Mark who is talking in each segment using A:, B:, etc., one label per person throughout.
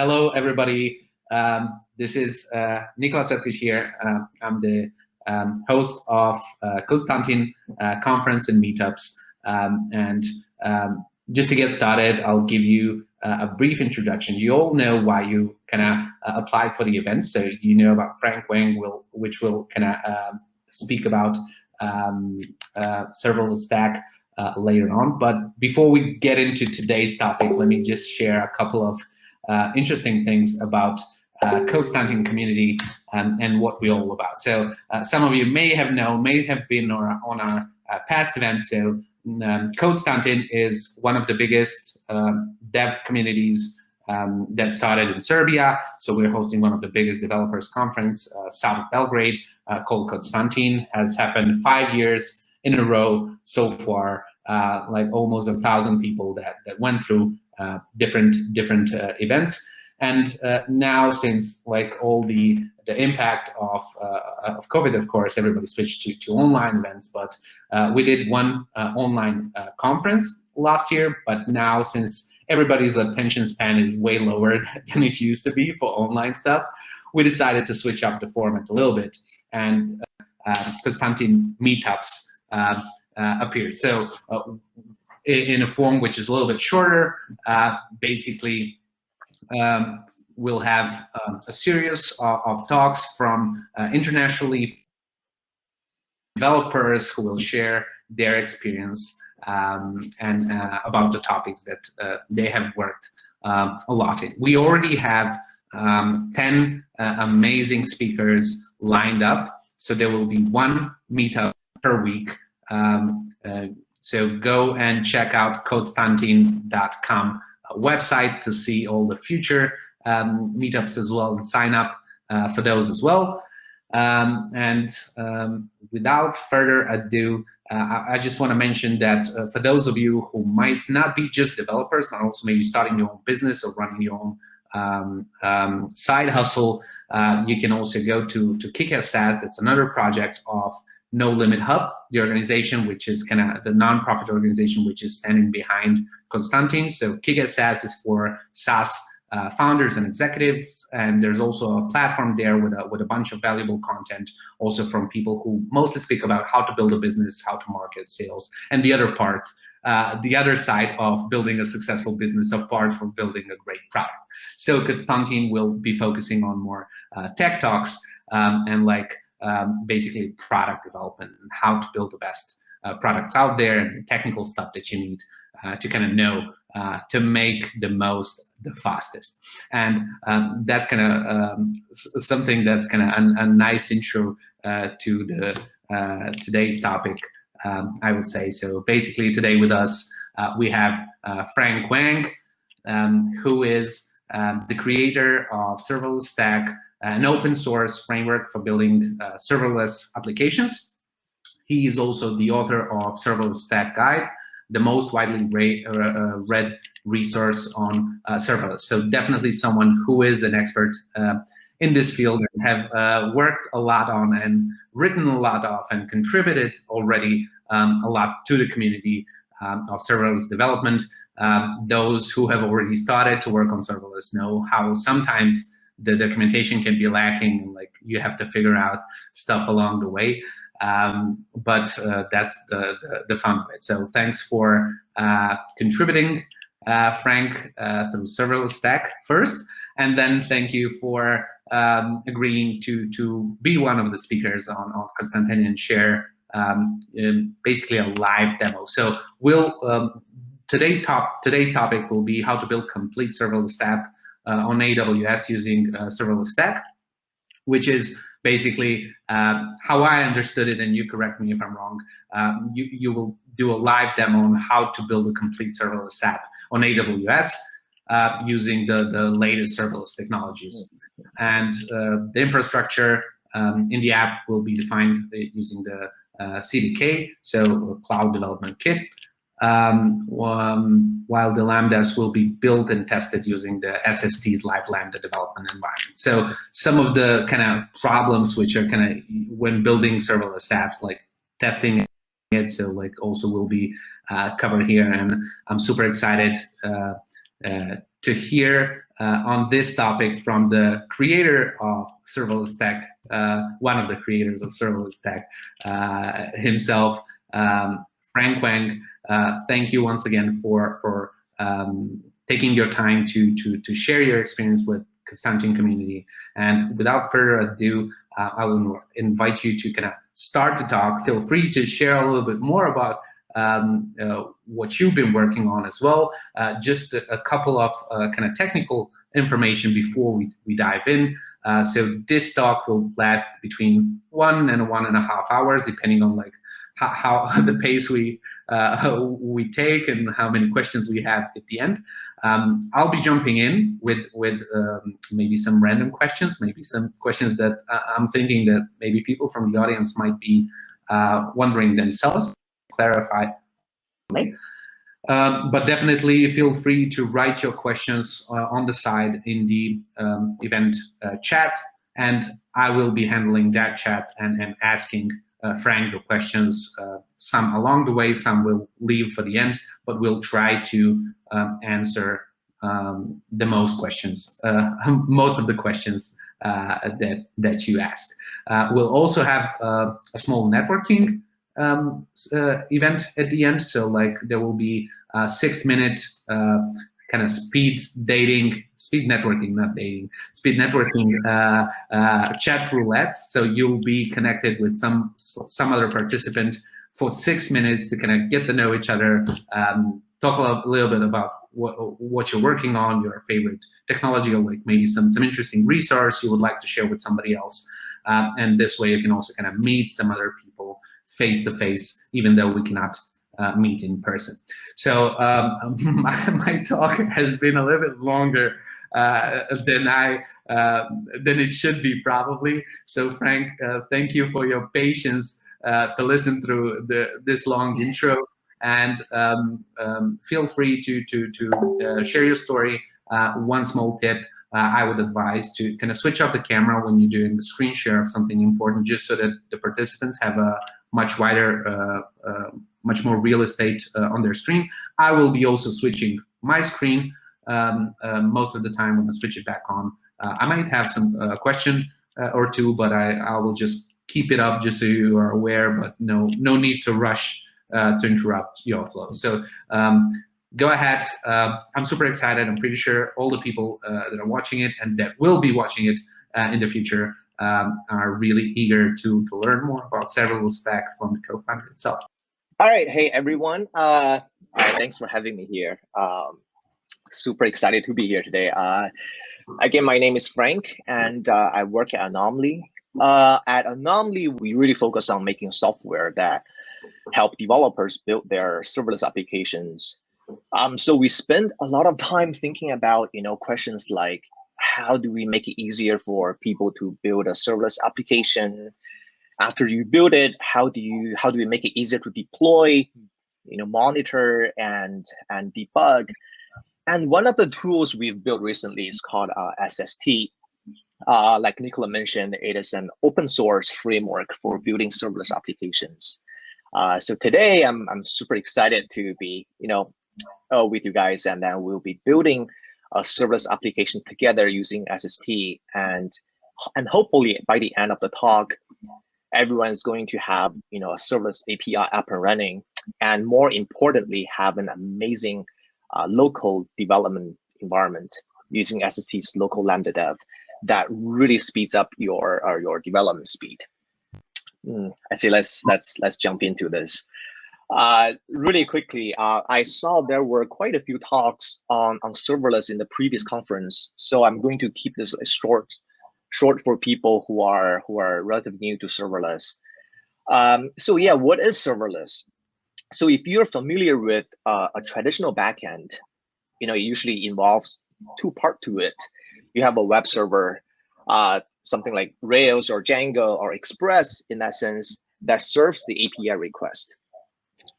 A: Hello, everybody. This is Nikola Cvetkovic here. I'm the host of CODEstantine Conference and Meetups. Just to get started, I'll give you a brief introduction. You all know why you kind of apply for the event. So you know about Frank Wang, which will kind of speak about Serverless Stack later on. But before we get into today's topic, let me just share a couple of interesting things about CODEstantine community and what we're all about. So some of you may have been on our past events. So CODEstantine is one of the biggest dev communities that started in Serbia. So we're hosting one of the biggest developers conference south of Belgrade called CODEstantine. Has happened 5 years in a row so far, like almost 1,000 people that went through different events. And now, since like all the impact of COVID, of course, everybody switched to online events. But we did one online conference last year. But now, since everybody's attention span is way lower than it used to be for online stuff, we decided to switch up the format a little bit. And CODEstantine Meetups appeared. So in a form which is a little bit shorter, basically. We'll have a series of talks from internationally developers who will share their experience and about the topics that they have worked a lot in. We already have 10 amazing speakers lined up, so there will be one meetup per week. So go and check out CODEstantine.com website to see all the future meetups as well, and sign up for those as well. Without further ado, I just want to mention that for those of you who might not be just developers, but also maybe starting your own business or running your own side hustle, you can also go to Kick-Ass SaaS. That's another project of No Limit Hub, the organization which is kind of the nonprofit organization which is standing behind CODEstantine. So Kick-Ass SaaS is for SaaS founders and executives, and there's also a platform there with a bunch of valuable content, also from people who mostly speak about how to build a business, how to market, sales, and the other part, the other side of building a successful business apart from building a great product. So CODEstantine will be focusing on more tech talks and like basically product development and how to build the best products out there and the technical stuff that you need to kind of know to make the most, the fastest. And that's kind of something that's kind of a nice intro to the today's topic, I would say. So basically today with us, we have Frank Wang, who is the creator of Serverless Stack, an open source framework for building serverless applications. He is also the author of Serverless Stack Guide, the most widely read resource on serverless. So definitely someone who is an expert in this field and have worked a lot on and written a lot of and contributed already a lot to the community of serverless development. Those who have already started to work on serverless know how sometimes the documentation can be lacking, and like you have to figure out stuff along the way. But that's the fun of it. So thanks for contributing, Frank, through Serverless Stack first, and then thank you for agreeing to be one of the speakers on CODEstantine and share basically a live demo. So we'll today's topic will be how to build complete serverless app on AWS using Serverless Stack, which is basically how I understood it, and you correct me if I'm wrong. You will do a live demo on how to build a complete serverless app on AWS using the latest serverless technologies. And the infrastructure in the app will be defined using the CDK, so Cloud Development Kit, while the Lambdas will be built and tested using the SST's live Lambda development environment. So some of the kind of problems which are kind of when building serverless apps, like testing it, so like also will be covered here. And I'm super excited to hear on this topic from the creator of Serverless Stack, one of the creators of Serverless Stack himself, Frank Wang. Thank you once again for taking your time to share your experience with CODEstantine community. And without further ado, I will invite you to kind of start to talk. Feel free to share a little bit more about what you've been working on as well. Just a couple of kind of technical information before we dive in. So this talk will last between 1 and 1.5 hours, depending on like how the pace we take and how many questions we have at the end. I'll be jumping in with maybe some random questions, maybe some questions that I'm thinking that maybe people from the audience might be wondering themselves. Clarify. But definitely feel free to write your questions on the side in the event chat, and I will be handling that chat and asking Frank the questions. Some along the way, some will leave for the end, but we'll try to answer the most questions, most of the questions that you asked. We'll also have a small networking event at the end. So like there will be 6-minute kind of speed networking chat roulettes. So you'll be connected with some other participant for 6 minutes to kind of get to know each other, talk a little bit about what you're working on, your favorite technology, or like maybe some interesting resource you would like to share with somebody else. And this way you can also kind of meet some other people face to face, even though we cannot meet in person. So my talk has been a little bit longer than it should be probably. So Frank, thank you for your patience to listen through this long intro, and feel free to share your story. One small tip I would advise to kind of switch off the camera when you're doing the screen share of something important, just so that the participants have a much wider, much more real estate on their screen. I will be also switching my screen most of the time when I switch it back on. I might have some question or two, but I will just keep it up just so you are aware, but no need to rush to interrupt your flow. So go ahead. I'm super excited. I'm pretty sure all the people that are watching it and that will be watching it in the future are really eager to learn more about Serverless Stack from the co-founder itself.
B: All right. Hey, everyone. Thanks for having me here. Super excited to be here today. Again, my name is Frank, and I work at Anomaly. At Anomaly, we really focus on making software that help developers build their serverless applications. So we spend a lot of time thinking about, questions like, how do we make it easier for people to build a serverless application? After you build it, how do we make it easier to deploy, monitor and debug? And one of the tools we've built recently is called SST. Like Nicola mentioned, it is an open source framework for building serverless applications. So today I'm super excited to be, with you guys, and then we'll be building a serverless application together using SST, and hopefully by the end of the talk, everyone's going to have a serverless API up and running, and more importantly, have an amazing local development environment using SST's local Lambda dev that really speeds up your development speed. I say let's jump into this. Really quickly, I saw there were quite a few talks on serverless in the previous conference, so I'm going to keep this short for people who are relatively new to serverless. So yeah, what is serverless? So if you're familiar with a traditional backend, it usually involves two parts to it. You have a web server, something like Rails or Django or Express in that sense, that serves the API request.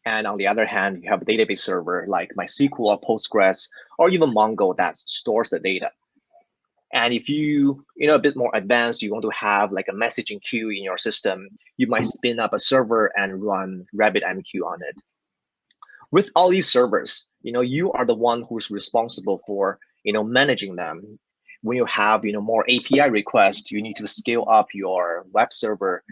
B: And on the other hand, you have a database server like MySQL or Postgres or even Mongo that stores the data. And if you a bit more advanced, you want to have like a messaging queue in your system, you might spin up a server and run RabbitMQ on it. With all these servers, you are the one who's responsible for managing them. When you have, more API requests, you need to scale up your web server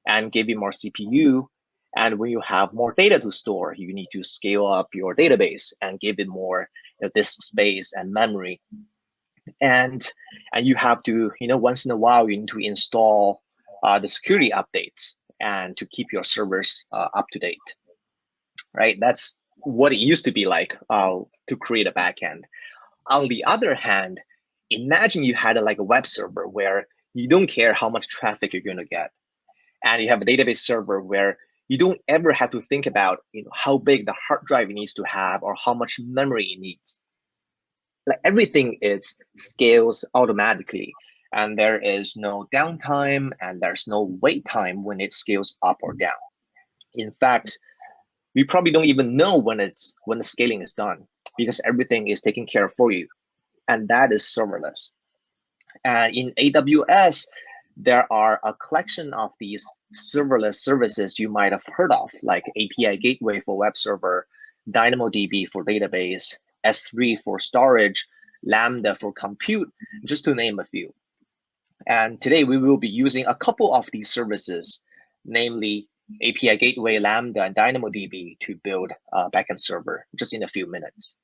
B: and give it more CPU. And when you have more data to store, you need to scale up your database and give it more disk space and memory. And you have to, once in a while, you need to install the security updates and to keep your servers up to date, right? That's what it used to be like to create a backend. On the other hand, imagine you had a web server where you don't care how much traffic you're going to get, and you have a database server where you don't ever have to think about how big the hard drive needs to have or how much memory it needs. Like everything is scales automatically, and there is no downtime and there's no wait time when it scales up or down. In fact, we probably don't even know when the scaling is done because everything is taken care of for you, and that is serverless. And in AWS, there are a collection of these serverless services you might have heard of, like API Gateway for web server, DynamoDB for database, S3 for storage, Lambda for compute, just to name a few. And today we will be using a couple of these services, namely API Gateway, Lambda, and DynamoDB to build a backend server just in a few minutes.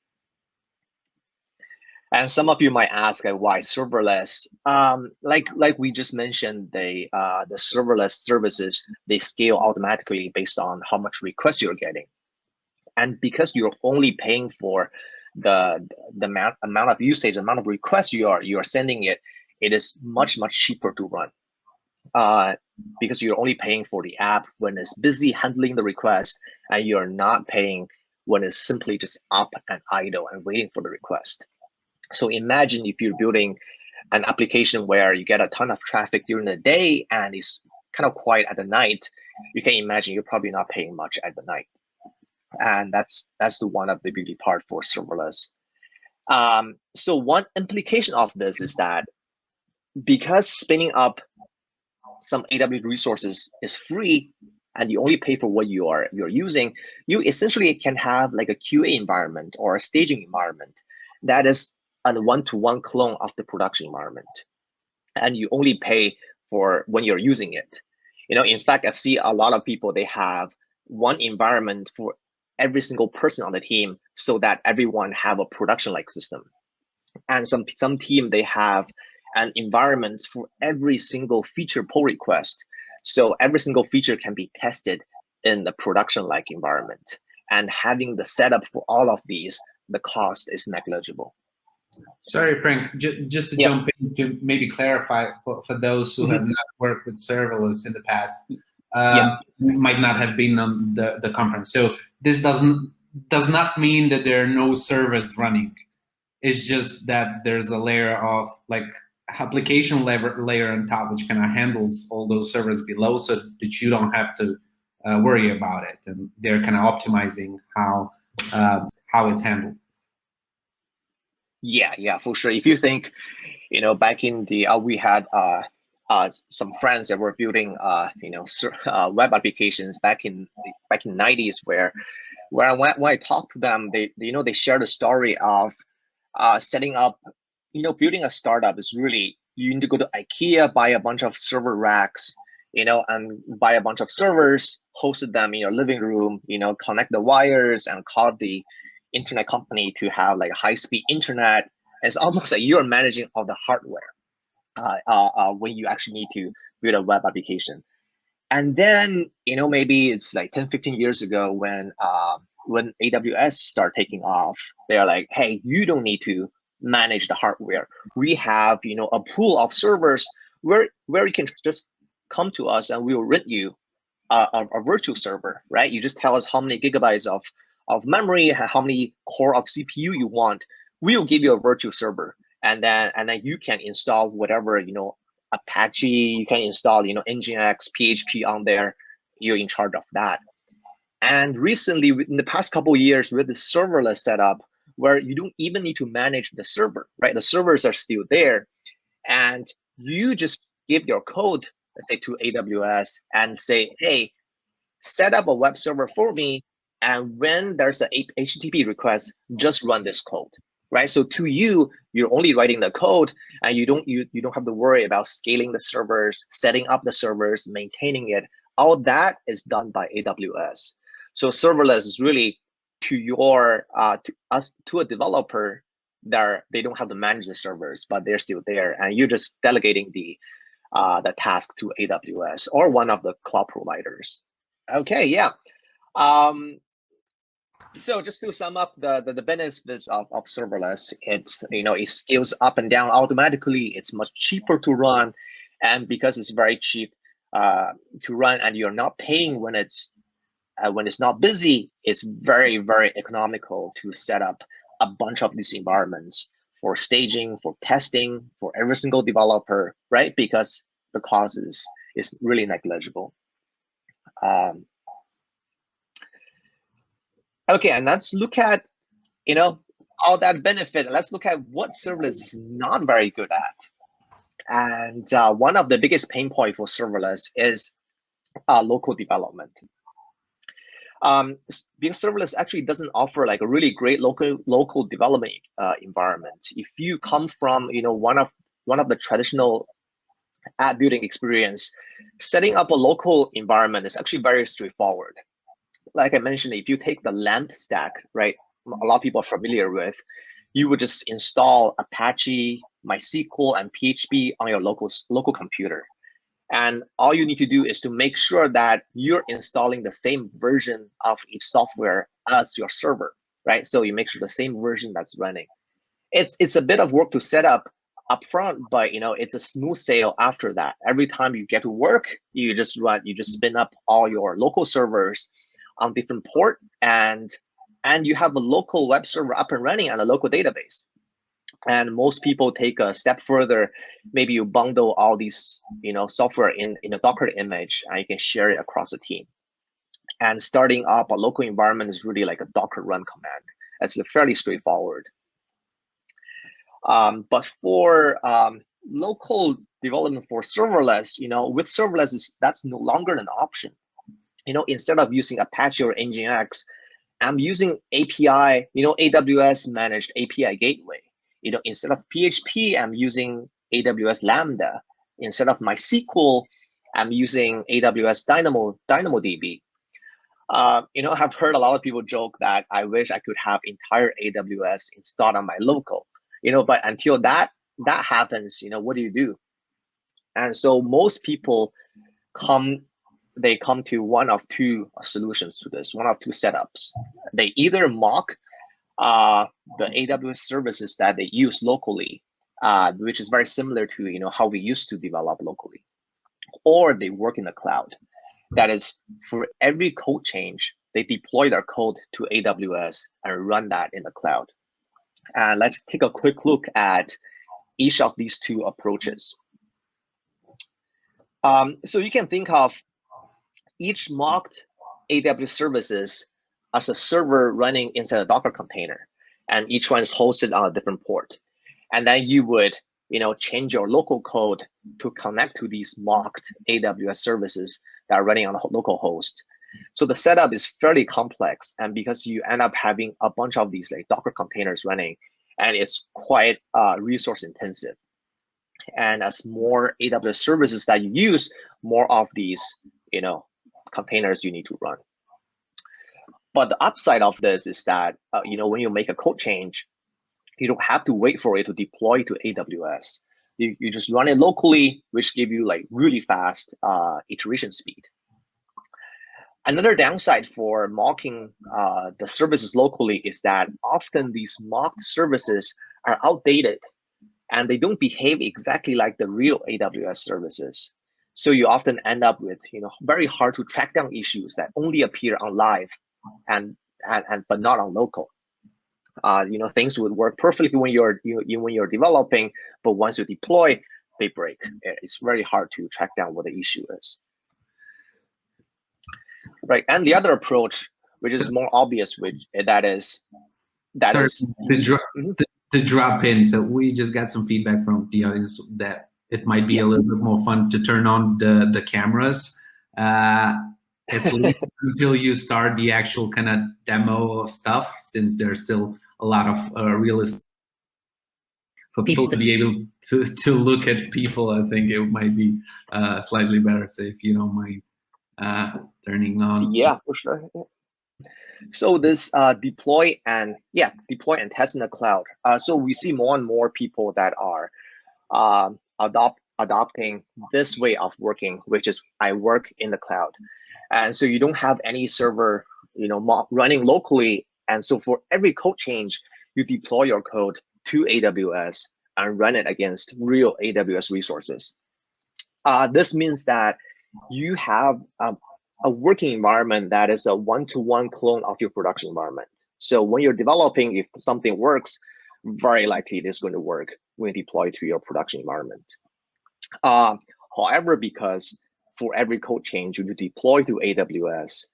B: And some of you might ask, why serverless? Like we just mentioned, the serverless services, they scale automatically based on how much requests you're getting. And because you're only paying for the amount of usage, the amount of requests you are sending it is much cheaper to run. Because you're only paying for the app when it's busy handling the request, and you're not paying when it's simply just up and idle and waiting for the request. So imagine if you're building an application where you get a ton of traffic during the day and it's kind of quiet at the night, you can imagine you're probably not paying much at the night. And that's the one of the beauty part for serverless. So one implication of this is that because spinning up some AWS resources is free and you only pay for what you're using, you essentially can have like a QA environment or a staging environment that is a one-to-one clone of the production environment, and you only pay for when you're using it. In fact, I've seen a lot of people, they have one environment for every single person on the team so that everyone have a production-like system. And some team, they have an environment for every single feature pull request. So every single feature can be tested in the production-like environment. And having the setup for all of these, the cost is negligible.
A: Sorry, Frank, just to jump in to maybe clarify for those who have not worked with serverless in the past, might not have been on the conference. So this does not mean that there are no servers running. It's just that there's a layer of like application layer on top, which kind of handles all those servers below, so that you don't have to worry about it. And they're kind of optimizing how it's handled.
B: Yeah, for sure. If you think, back in the we had some friends that were building web applications back in the 90s, where when I talked to them, they shared a story of setting up, building a startup is really, you need to go to IKEA, buy a bunch of server racks, and buy a bunch of servers, hosted them in your living room, connect the wires and call the internet company to have like high-speed internet. It's almost like you're managing all the hardware when you actually need to build a web application. And then, maybe it's like 10, 15 years ago when AWS started taking off, they're like, hey, you don't need to manage the hardware. We have, a pool of servers where you can just come to us and we will rent you a virtual server, right? You just tell us how many gigabytes of memory, how many core of CPU you want. We'll give you a virtual server, and then you can install whatever, Apache, you can install, Nginx, PHP on there. You're in charge of that. And recently, in the past couple of years, with the serverless setup, where you don't even need to manage the server, right? The servers are still there, and you just give your code, let's say, to AWS and say, hey, set up a web server for me. And when there's an HTTP request, just run this code. right? So to you, you're only writing the code, and you don't have to worry about scaling the servers, setting up the servers, maintaining it. All that is done by AWS. So serverless is really to your to a developer that they don't have to manage the servers, but they're still there, and you're just delegating the task to AWS or one of the cloud providers. Okay, yeah. So just to sum up the benefits of serverless, it's it scales up and down automatically. It's much cheaper to run, and because it's very cheap to run, and you're not paying when it's not busy, it's very, very economical to set up a bunch of these environments for staging, for testing, for every single developer, right? Because the cost is really negligible. Okay, and let's look at all that benefit. Let's look at what serverless is not very good at. And one of the biggest pain points for serverless is local development. Being serverless actually doesn't offer like a really great local development environment. If you come from one of the traditional app building experience, setting up a local environment is actually very straightforward. Like I mentioned, if you take the Lambda stack, right, a lot of people are familiar with, you would just install Apache, MySQL, and PHP on your local computer. And all you need to do is to make sure that you're installing the same version of each software as your server, right? So you make sure the same version that's running. It's a bit of work to set up upfront, but it's a smooth sail after that. Every time you get to work, you just spin up all your local servers on different port, and you have a local web server up and running on a local database. And most people take a step further. Maybe you bundle all these software in a Docker image, and you can share it across the team. And starting up a local environment is really like a Docker run command. That's fairly straightforward. But for local development for serverless, with serverless, that's no longer an option. Instead of using Apache or Nginx, I'm using API, AWS managed API gateway. Instead of PHP, I'm using AWS Lambda. Instead of MySQL, I'm using AWS DynamoDB. I've heard a lot of people joke that I wish I could have entire AWS installed on my local, but until that happens, what do you do? And so most people come to one of two solutions to this, one of two setups. They either mock the AWS services that they use locally, which is very similar to how we used to develop locally, or they work in the cloud. That is, for every code change, they deploy their code to AWS and run that in the cloud. And let's take a quick look at each of these two approaches. So you can think of each mocked AWS services as a server running inside a Docker container, and each one is hosted on a different port. And then you would, change your local code to connect to these mocked AWS services that are running on a local host. So the setup is fairly complex, and because you end up having a bunch of these like Docker containers running, and it's quite resource intensive. And as more AWS services that you use, more of these, containers you need to run. But the upside of this is that, when you make a code change, you don't have to wait for it to deploy to AWS. You just run it locally, which give you like really fast iteration speed. Another downside for mocking the services locally is that often these mocked services are outdated and they don't behave exactly like the real AWS services. So you often end up with very hard to track down issues that only appear on live and but not on local. Things would work perfectly when you're developing, but once you deploy, they break. It's very hard to track down what the issue is. Right, and the other approach, which is more obvious,
A: to drop in. So we just got some feedback from the audience that it might be a little bit more fun to turn on the cameras, at least until you start the actual kind of demo of stuff, since there's still a lot of real estate for people to be able to look at people, I think it might be slightly better. So if you don't mind turning on.
B: Yeah, for sure. So this deploy and test in the cloud. So we see more and more people that are adopting this way of working, which is I work in the cloud. And so you don't have any server, running locally. And so for every code change, you deploy your code to AWS and run it against real AWS resources. This means that you have a working environment that is a one-to-one clone of your production environment. So when you're developing, if something works, very likely it is going to work when deployed to your production environment. However, because for every code change you deploy to AWS,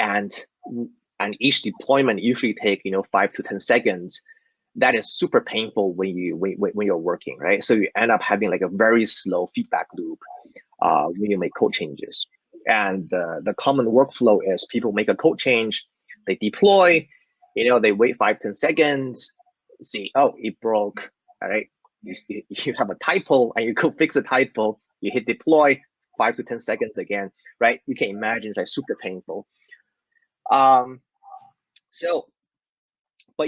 B: and each deployment usually take 5 to 10 seconds, that is super painful when you're working, right? So you end up having like a very slow feedback loop when you make code changes. And the common workflow is people make a code change, they deploy, they wait 5 10 seconds, see, oh, it broke. All right, you have a typo and you go fix a typo, you hit deploy, 5 to 10 seconds again, right? You can imagine it's like super painful. But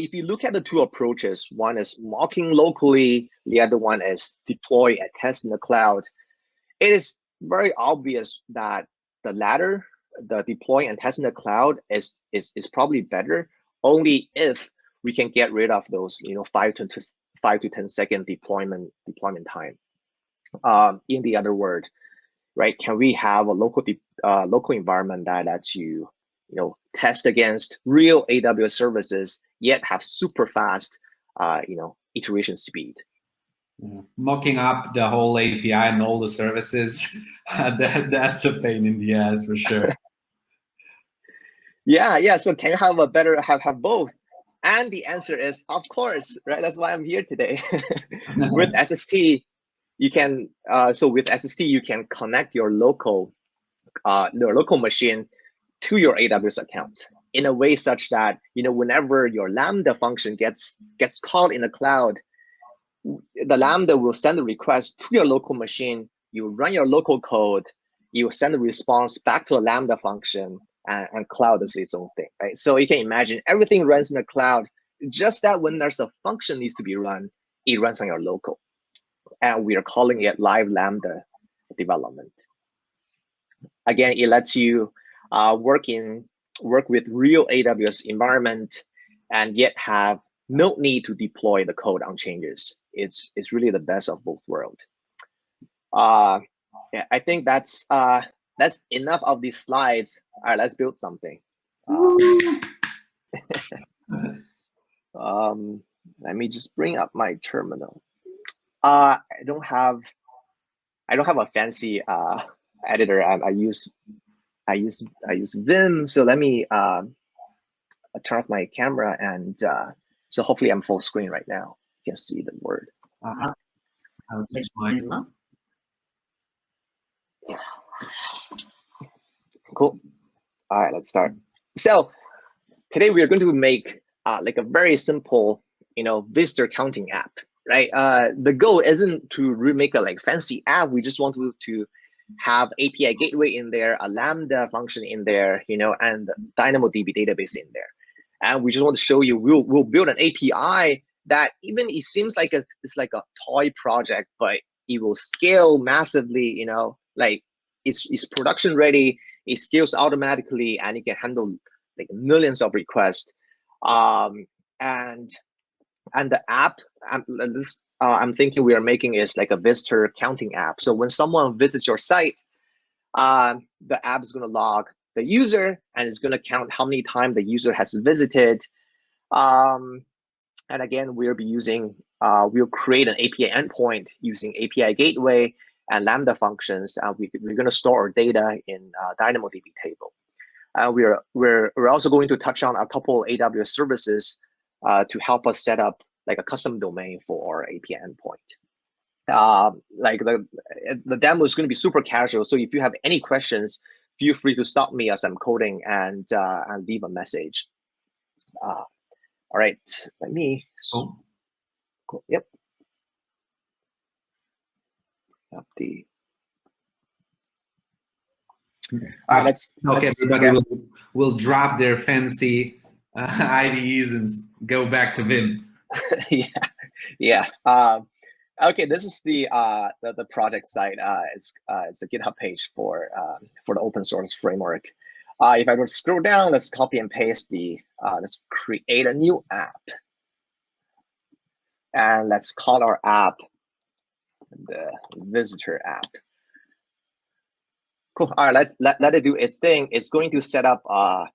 B: if you look at the two approaches, one is mocking locally, the other one is deploy and test in the cloud. It is very obvious that the latter, the deploy and test in the cloud, is probably better only if we can get rid of those 5 to 10 second deployment time. In the other word, right? Can we have a local environment that lets you test against real AWS services, yet have super fast iteration speed?
A: Yeah. Mocking up the whole API and all the services, that's a pain in the ass for sure.
B: Yeah. So can you have a better have both? And the answer is, of course, right? That's why I'm here today. With SST, you can with SST you can connect your local machine to your AWS account in a way such that whenever your Lambda function gets called in the cloud, the Lambda will send a request to your local machine. You run your local code, you send a response back to a Lambda function, and cloud does its own thing, right? So you can imagine everything runs in the cloud, just that when there's a function needs to be run, it runs on your local. And we are calling it live Lambda development. Again, it lets you work with real AWS environment and yet have no need to deploy the code on changes. It's really the best of both worlds. Yeah, I think that's enough of these slides. All right, let's build something. Let me just bring up my terminal. I don't have a fancy editor. I use Vim. So let me turn off my camera, and so hopefully I'm full screen right now. You can see the word.
A: I'll switch mine as well.
B: Yeah. Cool. All right, let's start. So today we are going to make like a very simple, visitor counting app, right? The goal isn't to remake a fancy app. We just want to have API gateway in there, a Lambda function in there, and DynamoDB database in there. And we just want to show you we'll build an API that even it seems like it's like a toy project, but it will scale massively. It's production ready. It scales automatically, and it can handle like millions of requests. And the app I'm thinking we are making is like a visitor counting app. So when someone visits your site, the app is going to log the user and it's going to count how many times the user has visited. And again, we'll create an API endpoint using API gateway and Lambda functions. We're going to store our data in DynamoDB table. We're also going to touch on a couple AWS services to help us set up like a custom domain for our API endpoint. Like the demo is going to be super casual. So if you have any questions, feel free to stop me as I'm coding and leave a message. All right, let me. Cool. Yep. Up the.
A: Okay.
B: All right, let's
A: everybody will drop their fancy IDEs and go back to Vim.
B: yeah. Okay, this is the project site. It's a GitHub page for the open source framework. If I were to scroll down, let's copy and paste let's create a new app, and let's call our app the visitor app. Cool. All right, let it do its thing. It's going to set up a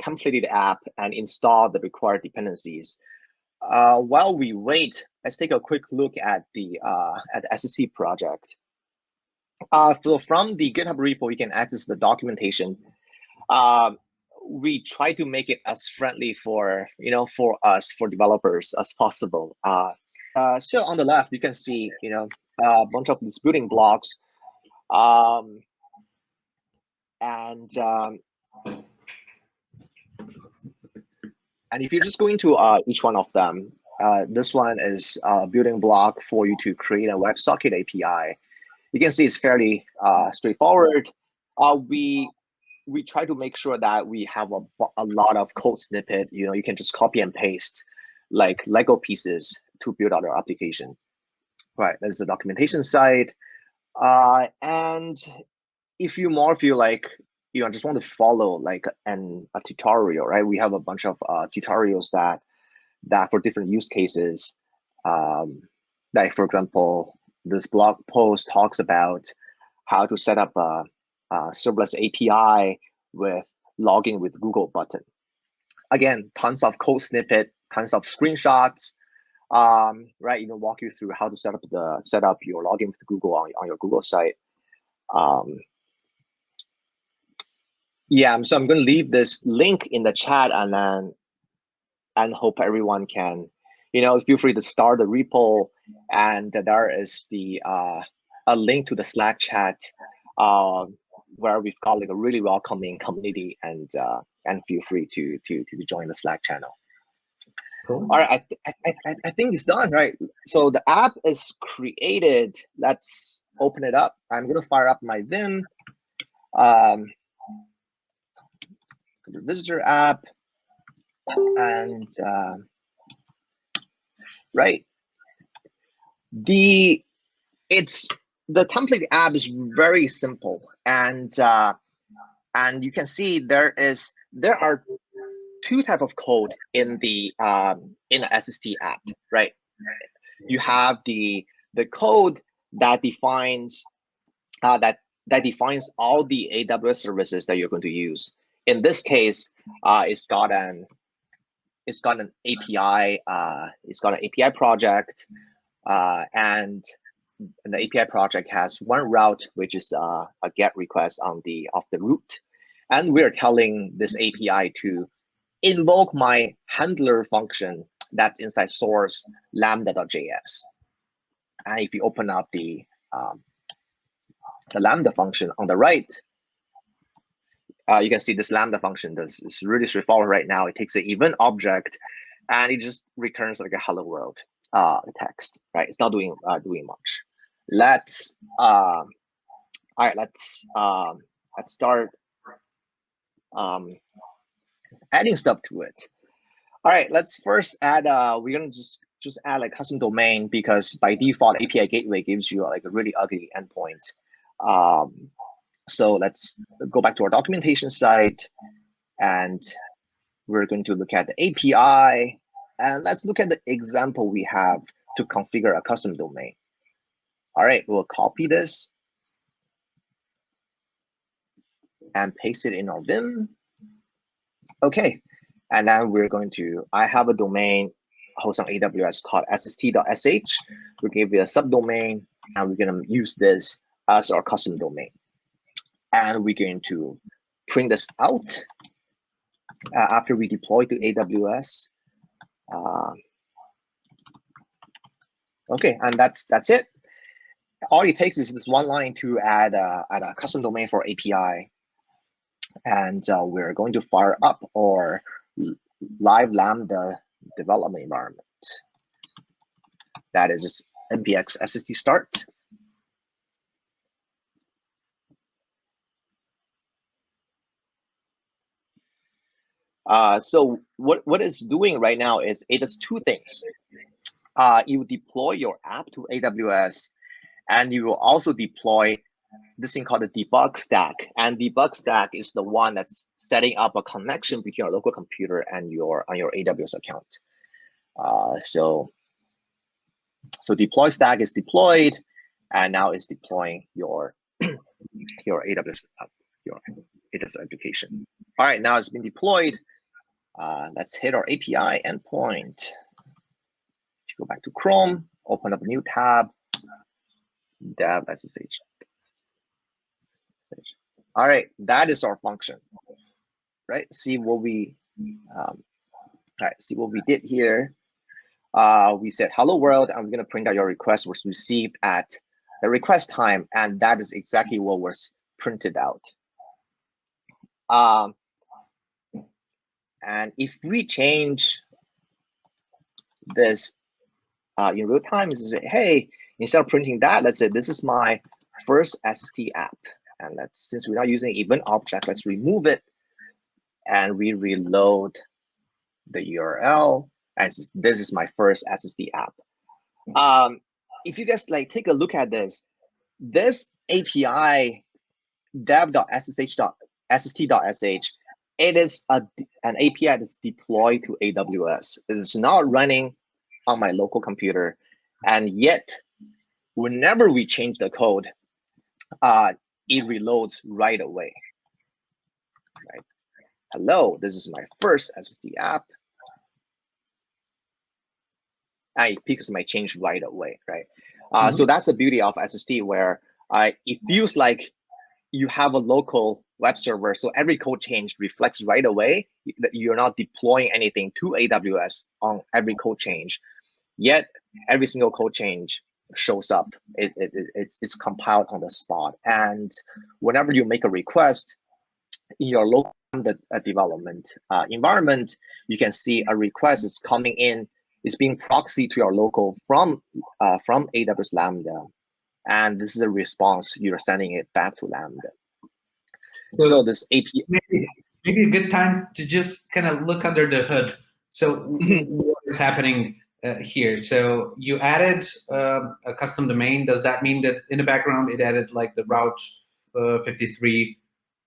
B: templated app and install the required dependencies. While we wait, let's take a quick look at the SST project. So from the GitHub repo, you can access the documentation. We try to make it as friendly for for developers as possible. So on the left, you can see a bunch of these building blocks, and if you're just going to each one of them, this one is a building block for you to create a WebSocket API. You can see it's fairly straightforward. We try to make sure that we have a lot of code snippet. You can just copy and paste like Lego pieces to build out our application. Right, that's the documentation side. And if you feel like just want to follow like a tutorial, right? We have a bunch of tutorials that for different use cases. Like for example, this blog post talks about how to set up a serverless API with login with Google button. Again, tons of code snippet, tons of screenshots, right? Walk you through how to set up your login with Google on your Google site. Yeah, so I'm going to leave this link in the chat, and hope everyone can, feel free to start the repo, and there is a link to the Slack chat, where we've got like a really welcoming community, and feel free to join the Slack channel. Cool. All right, I think it's done, right? So the app is created. Let's open it up. I'm going to fire up my Vim. The visitor app, and right, the template app is very simple, and you can see there are two types of code in the SST app, right? You have the code that defines all the AWS services that you're going to use. In this case, it's got an API. It's got an API project, and the API project has one route, which is a GET request of the root, and we're telling this API to invoke my handler function that's inside source lambda.js. And if you open up the Lambda function on the right, you can see this Lambda function is really straightforward right now. It takes an event object, and it just returns like a hello world text, right? It's not doing much. Let's all right. Let's start adding stuff to it. All right. Let's first add. We're gonna just add like custom domain, because by default API gateway gives you like a really ugly endpoint. So let's go back to our documentation site, and we're going to look at the API, and let's look at the example we have to configure a custom domain. All right, we'll copy this and paste it in our Vim. Okay, and then we're going to, I have a domain hosted on AWS called sst.sh. We'll give it a subdomain, and we're going to use this as our custom domain. And we're going to print this out after we deploy to AWS. Okay, and that's it. All it takes is this one line to add a custom domain for API. And we're going to fire up our live Lambda development environment. that is just npx SST start. So what it's doing right now is it does two things. You deploy your app to AWS, and you will also deploy this thing called the debug stack. And debug stack is the one that's setting up a connection between your local computer and your AWS account. So deploy stack is deployed, and now it's deploying your AWS application. All right, now it's been deployed. Let's hit our API endpoint. Go back to Chrome, open up a new tab, dev SSH. All right, that is our function, right? See what we, see what we did here. We said hello world. I'm gonna print out your request was received at the request time, and that is exactly what was printed out. And if we change this in real time, is to say, hey, instead of printing that, let's say this is my first SST app. And let's, since we're not using event object, let's remove it and we reload the URL. And this is my first SST app. If you guys like take a look at this API dev.ssh.st.sh, it is an API that's deployed to AWS. It's not running on my local computer, and yet whenever we change the code, it reloads right away. Right? Hello, this is my first SST app. And it picks my change right away, right? So that's the beauty of SST, where it feels like you have a local web server, so every code change reflects right away that you're not deploying anything to AWS on every code change. Yet every single code change shows up. It's compiled on the spot. And whenever you make a request in your local development environment, you can see a request is coming in, is being proxied to your local from AWS Lambda. And this is a response, you're sending it back to Lambda. So this API.
A: Maybe a good time to just kind of look under the hood. So what is happening here? So you added a custom domain. Does that mean that in the background it added like the Route 53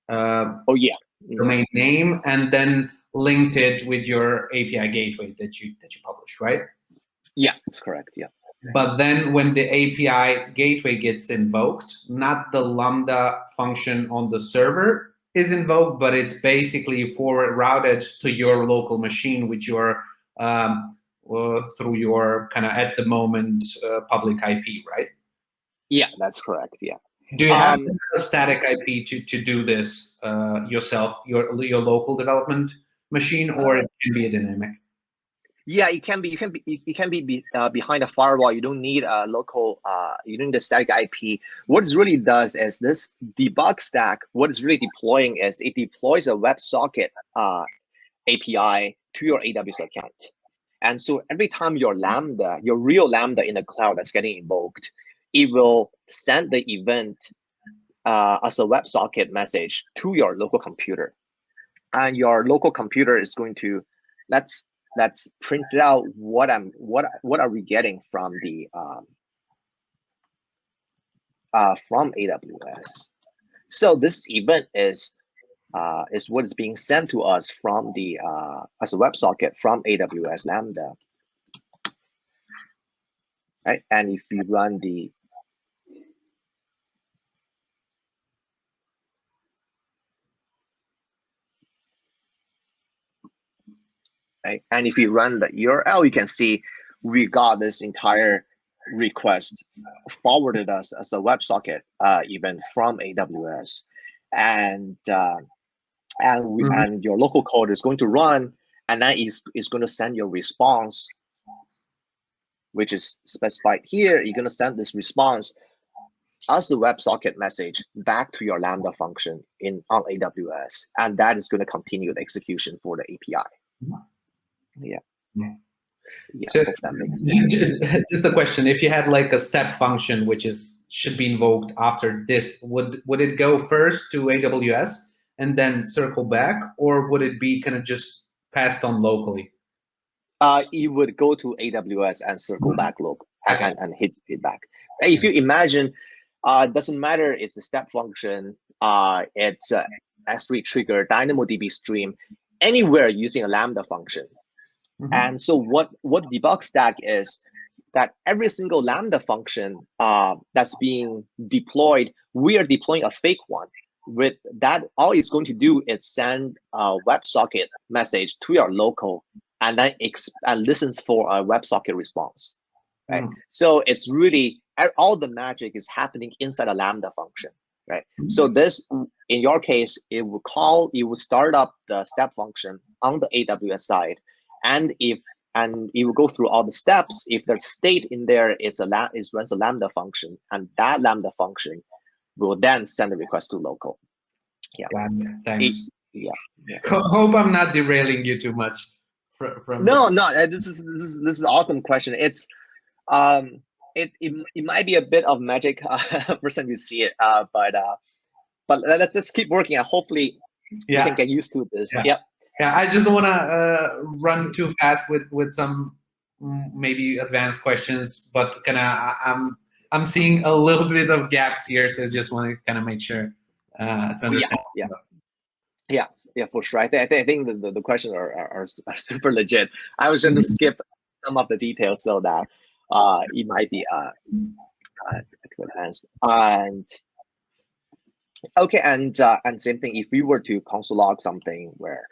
A: domain name, and then linked it with your API gateway that you published, right?
B: Yeah, that's correct. Yeah.
A: But then when the API gateway gets invoked, not the Lambda function on the server is invoked, but it's basically forward routed to your local machine with your through your kind of at the moment public IP, right?
B: Yeah, that's correct. Yeah.
A: Do you have a static IP to do this yourself, your local development machine, or it can be a dynamic?
B: Yeah, it can be. It can be behind a firewall. You don't need a local. You don't need a static IP. What it really does is this debug stack. What it's really deploying is it deploys a WebSocket API to your AWS account. And so every time your Lambda, your real Lambda in the cloud that's getting invoked, it will send the event as a WebSocket message to your local computer. And your local computer is going to let's print out what are we getting from the from AWS. So this event is what is being sent to us from the as a WebSocket from AWS Lambda, right? And if you run the right, and if you run the URL, you can see we got this entire request forwarded us as a WebSocket event from AWS, and your local code is going to run, and that is going to send your response, which is specified here. You're going to send this response as the WebSocket message back to your Lambda function on AWS, and that is going to continue the execution for the API. Yeah. Yeah,
A: So
B: hope that makes sense.
A: just a question: if you had like a step function which should be invoked after this, would it go first to AWS and then circle back, or would it be kind of just passed on locally?
B: You would go to AWS and circle back local
A: Okay.
B: and hit feedback. If you imagine, doesn't matter, it's a step function, it's a S3 trigger, DynamoDB stream, anywhere using a Lambda function. And so what debug stack is that every single Lambda function that's being deployed, we are deploying a fake one. With that, all it's going to do is send a WebSocket message to your local and then listens for a WebSocket response. Right? So it's really, all the magic is happening inside a Lambda function. Right? So this, in your case, it will start up the step function on the AWS side. And it will go through all the steps. If there's state in there, it runs a Lambda function, and that Lambda function will then send a request to local. Yeah.
A: Thanks.
B: Yeah.
A: Hope I'm not derailing you too much.
B: No. This is an awesome question. It's it might be a bit of magic first time you see it, but let's just keep working, and hopefully we can get used to this. Yep.
A: Yeah, I just don't want to run too fast with some maybe advanced questions, but I'm seeing a little bit of gaps here, so just want to kind of make sure to understand.
B: Yeah, for sure. I think the questions are super legit. I was going to skip some of the details so that it might be too advanced. And okay, and same thing. If we were to console log something where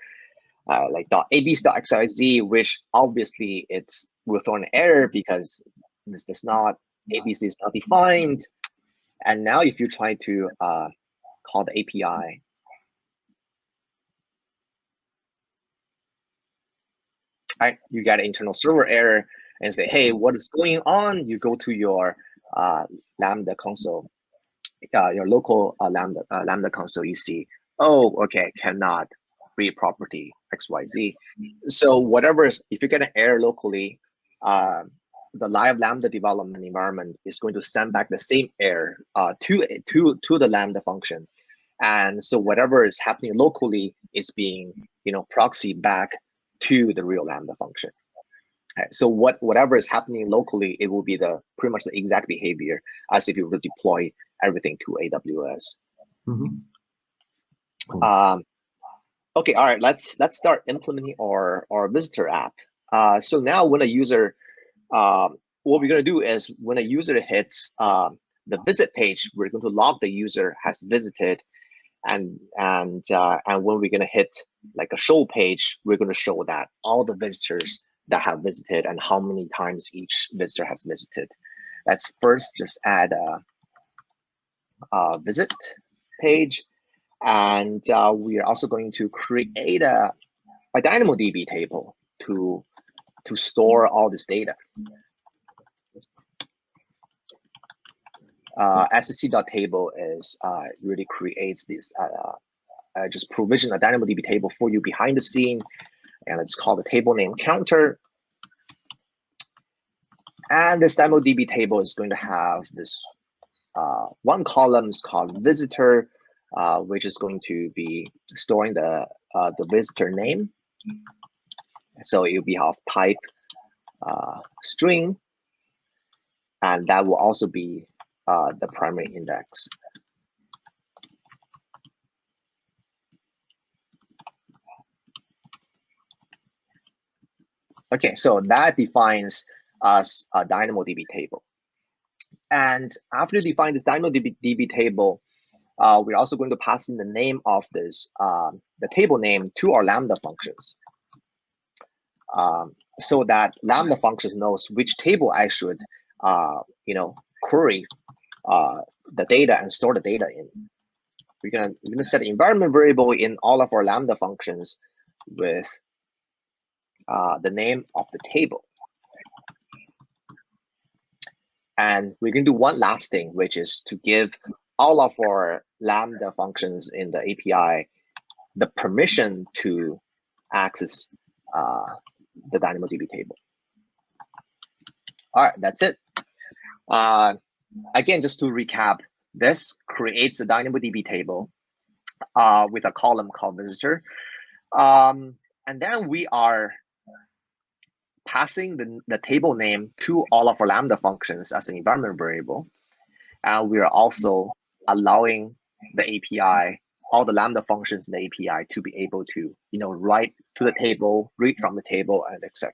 B: like .abc.xyz, which obviously will throw an error because this does not, ABC is not defined. And now if you try to call the API, right, you get an internal server error and say, hey, what is going on? You go to your Lambda console, your local Lambda console, you see, oh, okay, cannot read property XYZ. So whatever, if you get an error locally, the live Lambda development environment is going to send back the same error to the Lambda function. And so whatever is happening locally is being proxied back to the real Lambda function. So whatever is happening locally, it will be pretty much the exact behavior as if you were to deploy everything to AWS. Okay, all right, let's start implementing our visitor app. So now when a user, what we're going to do is when a user hits the visit page, we're going to log the user has visited, and when we're going to hit like a show page, we're going to show that all the visitors that have visited and how many times each visitor has visited. Let's first just add a visit page. And we are also going to create a DynamoDB table to store all this data. SST.table is really creates this, just provision a DynamoDB table for you behind the scene, and it's called the table name counter. And this DynamoDB table is going to have this one column is called visitor, which is going to be storing the visitor name. So it will be of type string, and that will also be the primary index. Okay, so that defines us a DynamoDB table. And after you define this DynamoDB table, we're also going to pass in the name of this, the table name, to our Lambda functions, so that Lambda functions knows which table I should, query the data and store the data in. We're gonna set an environment variable in all of our Lambda functions with the name of the table. And we're going to do one last thing, which is to give all of our Lambda functions in the API the permission to access the DynamoDB table. All right, that's it. Again, just to recap, this creates a DynamoDB table with a column called visitor. And then we are passing the table name to all of our Lambda functions as an environment variable. And we are also allowing the API, all the Lambda functions in the API to be able to, write to the table, read from the table, and etc.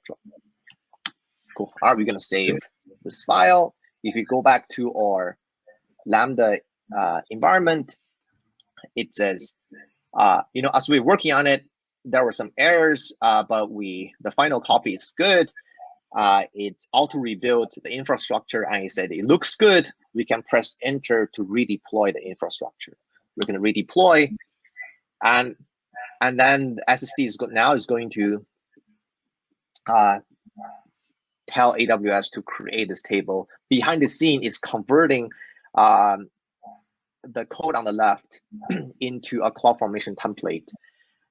B: Cool. All right, we're going to save this file. If you go back to our Lambda environment, it says, as we're working on it, there were some errors, but the final copy is good. It's auto rebuilt the infrastructure, and it said it looks good. We can press enter to redeploy the infrastructure. We're going to redeploy, and then SST is going to tell AWS to create this table. Behind the scene is converting the code on the left into a CloudFormation template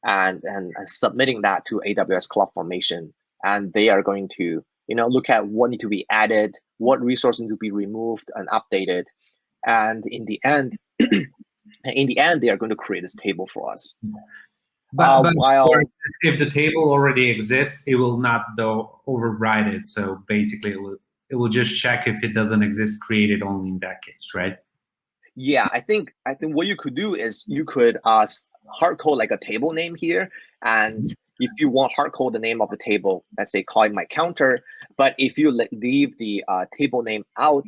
B: and submitting that to AWS CloudFormation. And they are going to look at what need to be added, what resources need to be removed and updated. And in the end, they are going to create this table for us.
A: But if the table already exists, it will not though override it. So basically, it will just check if it doesn't exist, create it only in that case, right?
B: Yeah, I think what you could do is you could hard code like a table name here, and if you want hard code the name of the table, let's say call it my counter. But if you leave the table name out,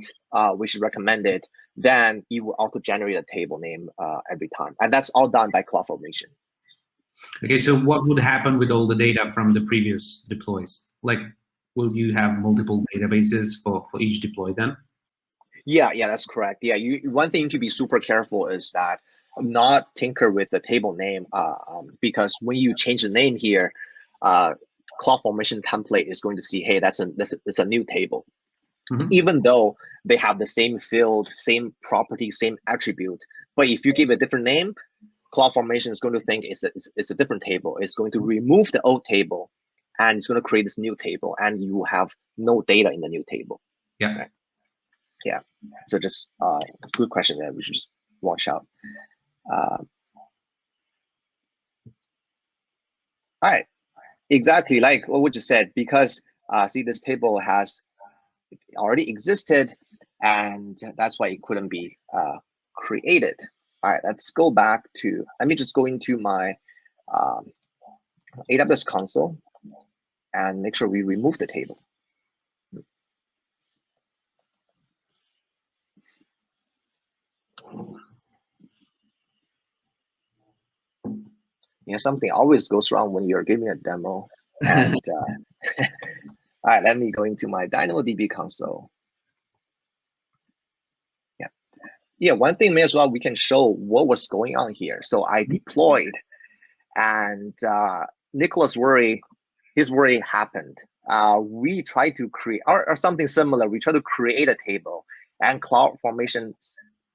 B: which is recommended, then you will auto generate a table name every time, and that's all done by CloudFormation.
A: Okay, so what would happen with all the data from the previous deploys? Like, will you have multiple databases for each deploy then?
B: Yeah, that's correct. Yeah, one thing to be super careful is that not tinker with the table name, because when you change the name here, CloudFormation template is going to see, hey, that's a new table. Mm-hmm. Even though they have the same field, same property, same attribute, but if you give a different name, CloudFormation is going to think it's a different table. It's going to remove the old table, and it's going to create this new table, and you will have no data in the new table.
A: Yeah.
B: Right? Yeah. So just good question that we should just watch out. All right. Exactly like what we just said, because see, this table has already existed, and that's why it couldn't be created. All right, let's go back to, let me just go into my AWS console and make sure we remove the table. Something always goes wrong when you're giving a demo. And all right, let me go into my DynamoDB console. Yeah, one thing may as well, we can show what was going on here. So I deployed, and Nicholas' his worry happened. We tried to create, or something similar, we tried to create a table, and CloudFormation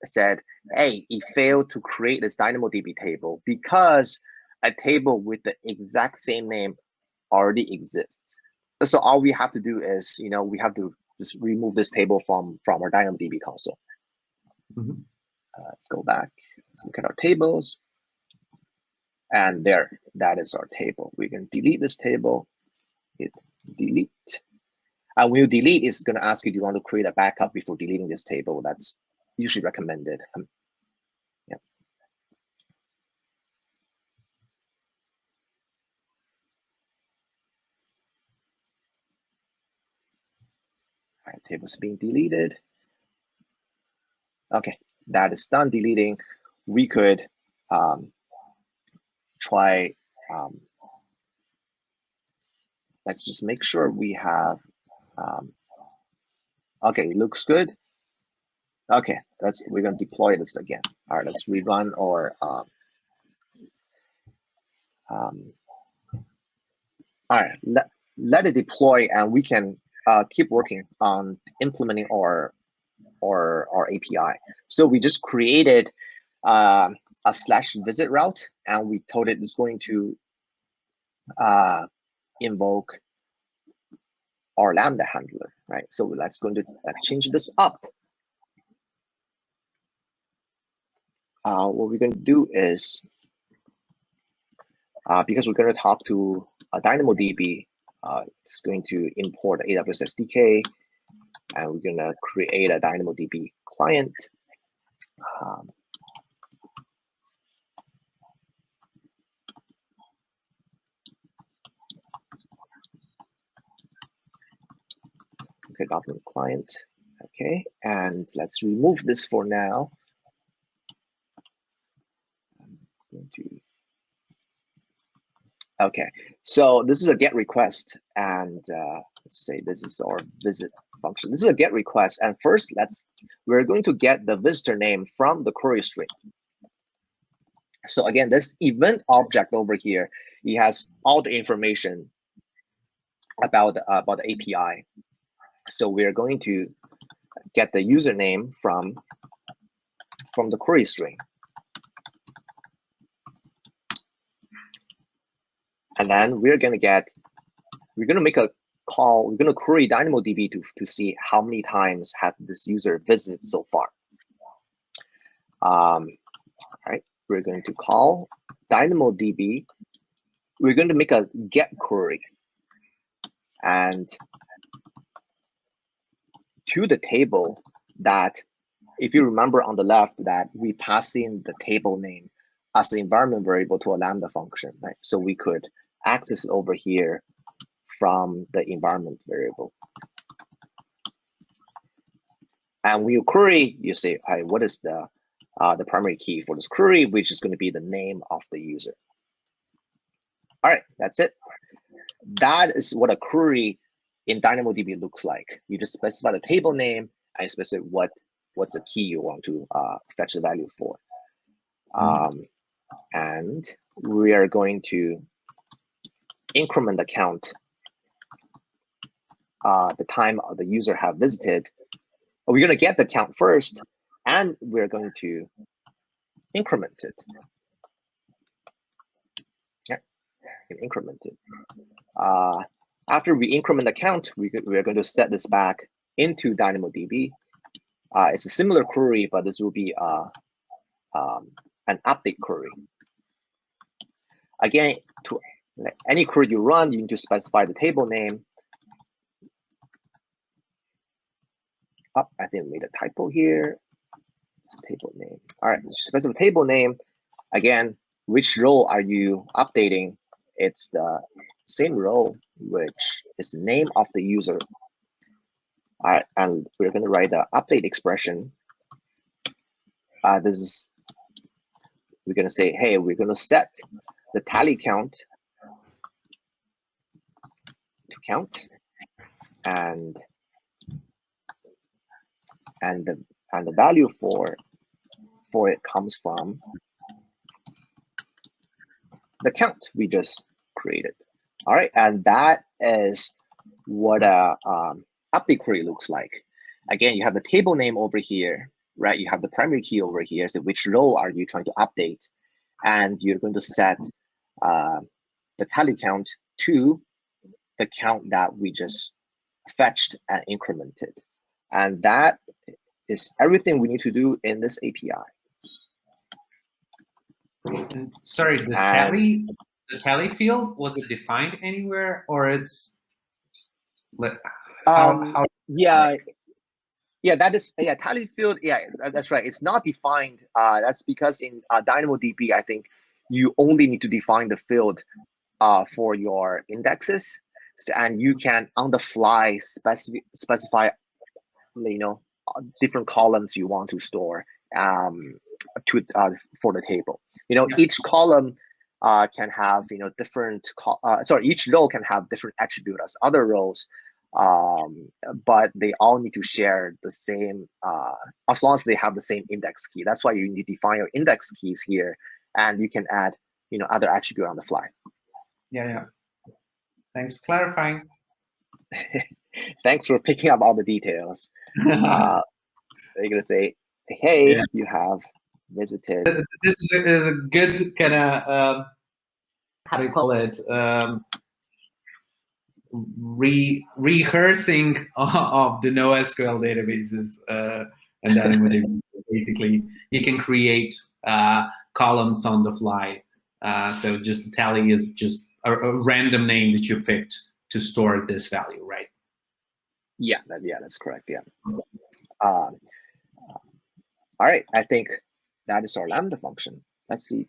B: said, hey, it failed to create this DynamoDB table because a table with the exact same name already exists. So all we have to do is, we have to just remove this table from our DynamoDB console. Mm-hmm. Let's go back. Let's look at our tables. And there, that is our table. We can delete this table. Hit delete. And when you delete, it's going to ask you, do you want to create a backup before deleting this table? That's usually recommended. Yeah. All right, table's being deleted. Okay, that is done deleting. We could try, let's just make sure we have, okay, it looks good. Okay, we're gonna deploy this again. All right, let's rerun or all right, let it deploy, and we can keep working on implementing our API. So we just created a /visit route, and we told it it's going to invoke our Lambda handler. right? So let's change this up. What we're going to do is, because we're going to talk to DynamoDB, it's going to import the AWS SDK, and we're going to create a DynamoDB client. Okay, document client. Okay, and let's remove this for now. Okay, so this is a GET request, and let's say this is our visit function. This is a GET request, and first we're going to get the visitor name from the query string. So again, this event object over here, it has all the information about the API. So we're going to get the username from the query string. And then we're going to make a call. We're going to query DynamoDB to see how many times has this user visited so far. All right, we're going to call DynamoDB. We're going to make a GET query. And to the table that, if you remember on the left, that we pass in the table name as the environment variable to a Lambda function, right? So we could access it over here from the environment variable. And when you query, you say, "Hey, what is the primary key for this query?" Which is going to be the name of the user. All right, that's it. That is what a query in DynamoDB looks like. You just specify the table name and specify what's the key you want to fetch the value for. And we are going to increment the count, the time the user have visited. We're going to get the count first, and we're going to increment it. Yeah, increment it. After we increment the count, we're going to set this back into DynamoDB. It's a similar query, but this will be an update query. Again, to any query you run, you need to specify the table name. Oh, I think I made a typo here. It's a table name. All right, specify the table name. Again, which row are you updating? It's the same row, which is the name of the user. All right, and we're going to write the update expression. We're going to say, hey, we're going to set the tally count to count, and the value for it comes from the count we just created. All right, and that is what a update query looks like. Again, you have the table name over here, right? You have the primary key over here. So which row are you trying to update? And you're going to set the tally count to the count that we just fetched and incremented. And that is
A: everything we need to do in this API. And sorry, the tally field, was it defined anywhere, or is how
B: yeah, that is, tally field, that's right, it's not defined. That's because in DynamoDB, I think you only need to define the field for your indexes, and you can on the fly specify different columns you want to store for the table. Each column can have different each row can have different attributes as other rows, but they all need to share the same as long as they have the same index key. That's why you need to define your index keys here, and you can add other attribute on the fly. Yeah. Thanks for clarifying. Thanks for picking up all the details. They're gonna say, hey, you have visited.
A: This is a good kind of how do you call it? rehearsing of the NoSQL databases, and then with it, basically you can create columns on the fly. So just a tally is just a random name that you picked to store this value, right?
B: Yeah, that's correct. Yeah. All right, I think that is our Lambda function. Let's see.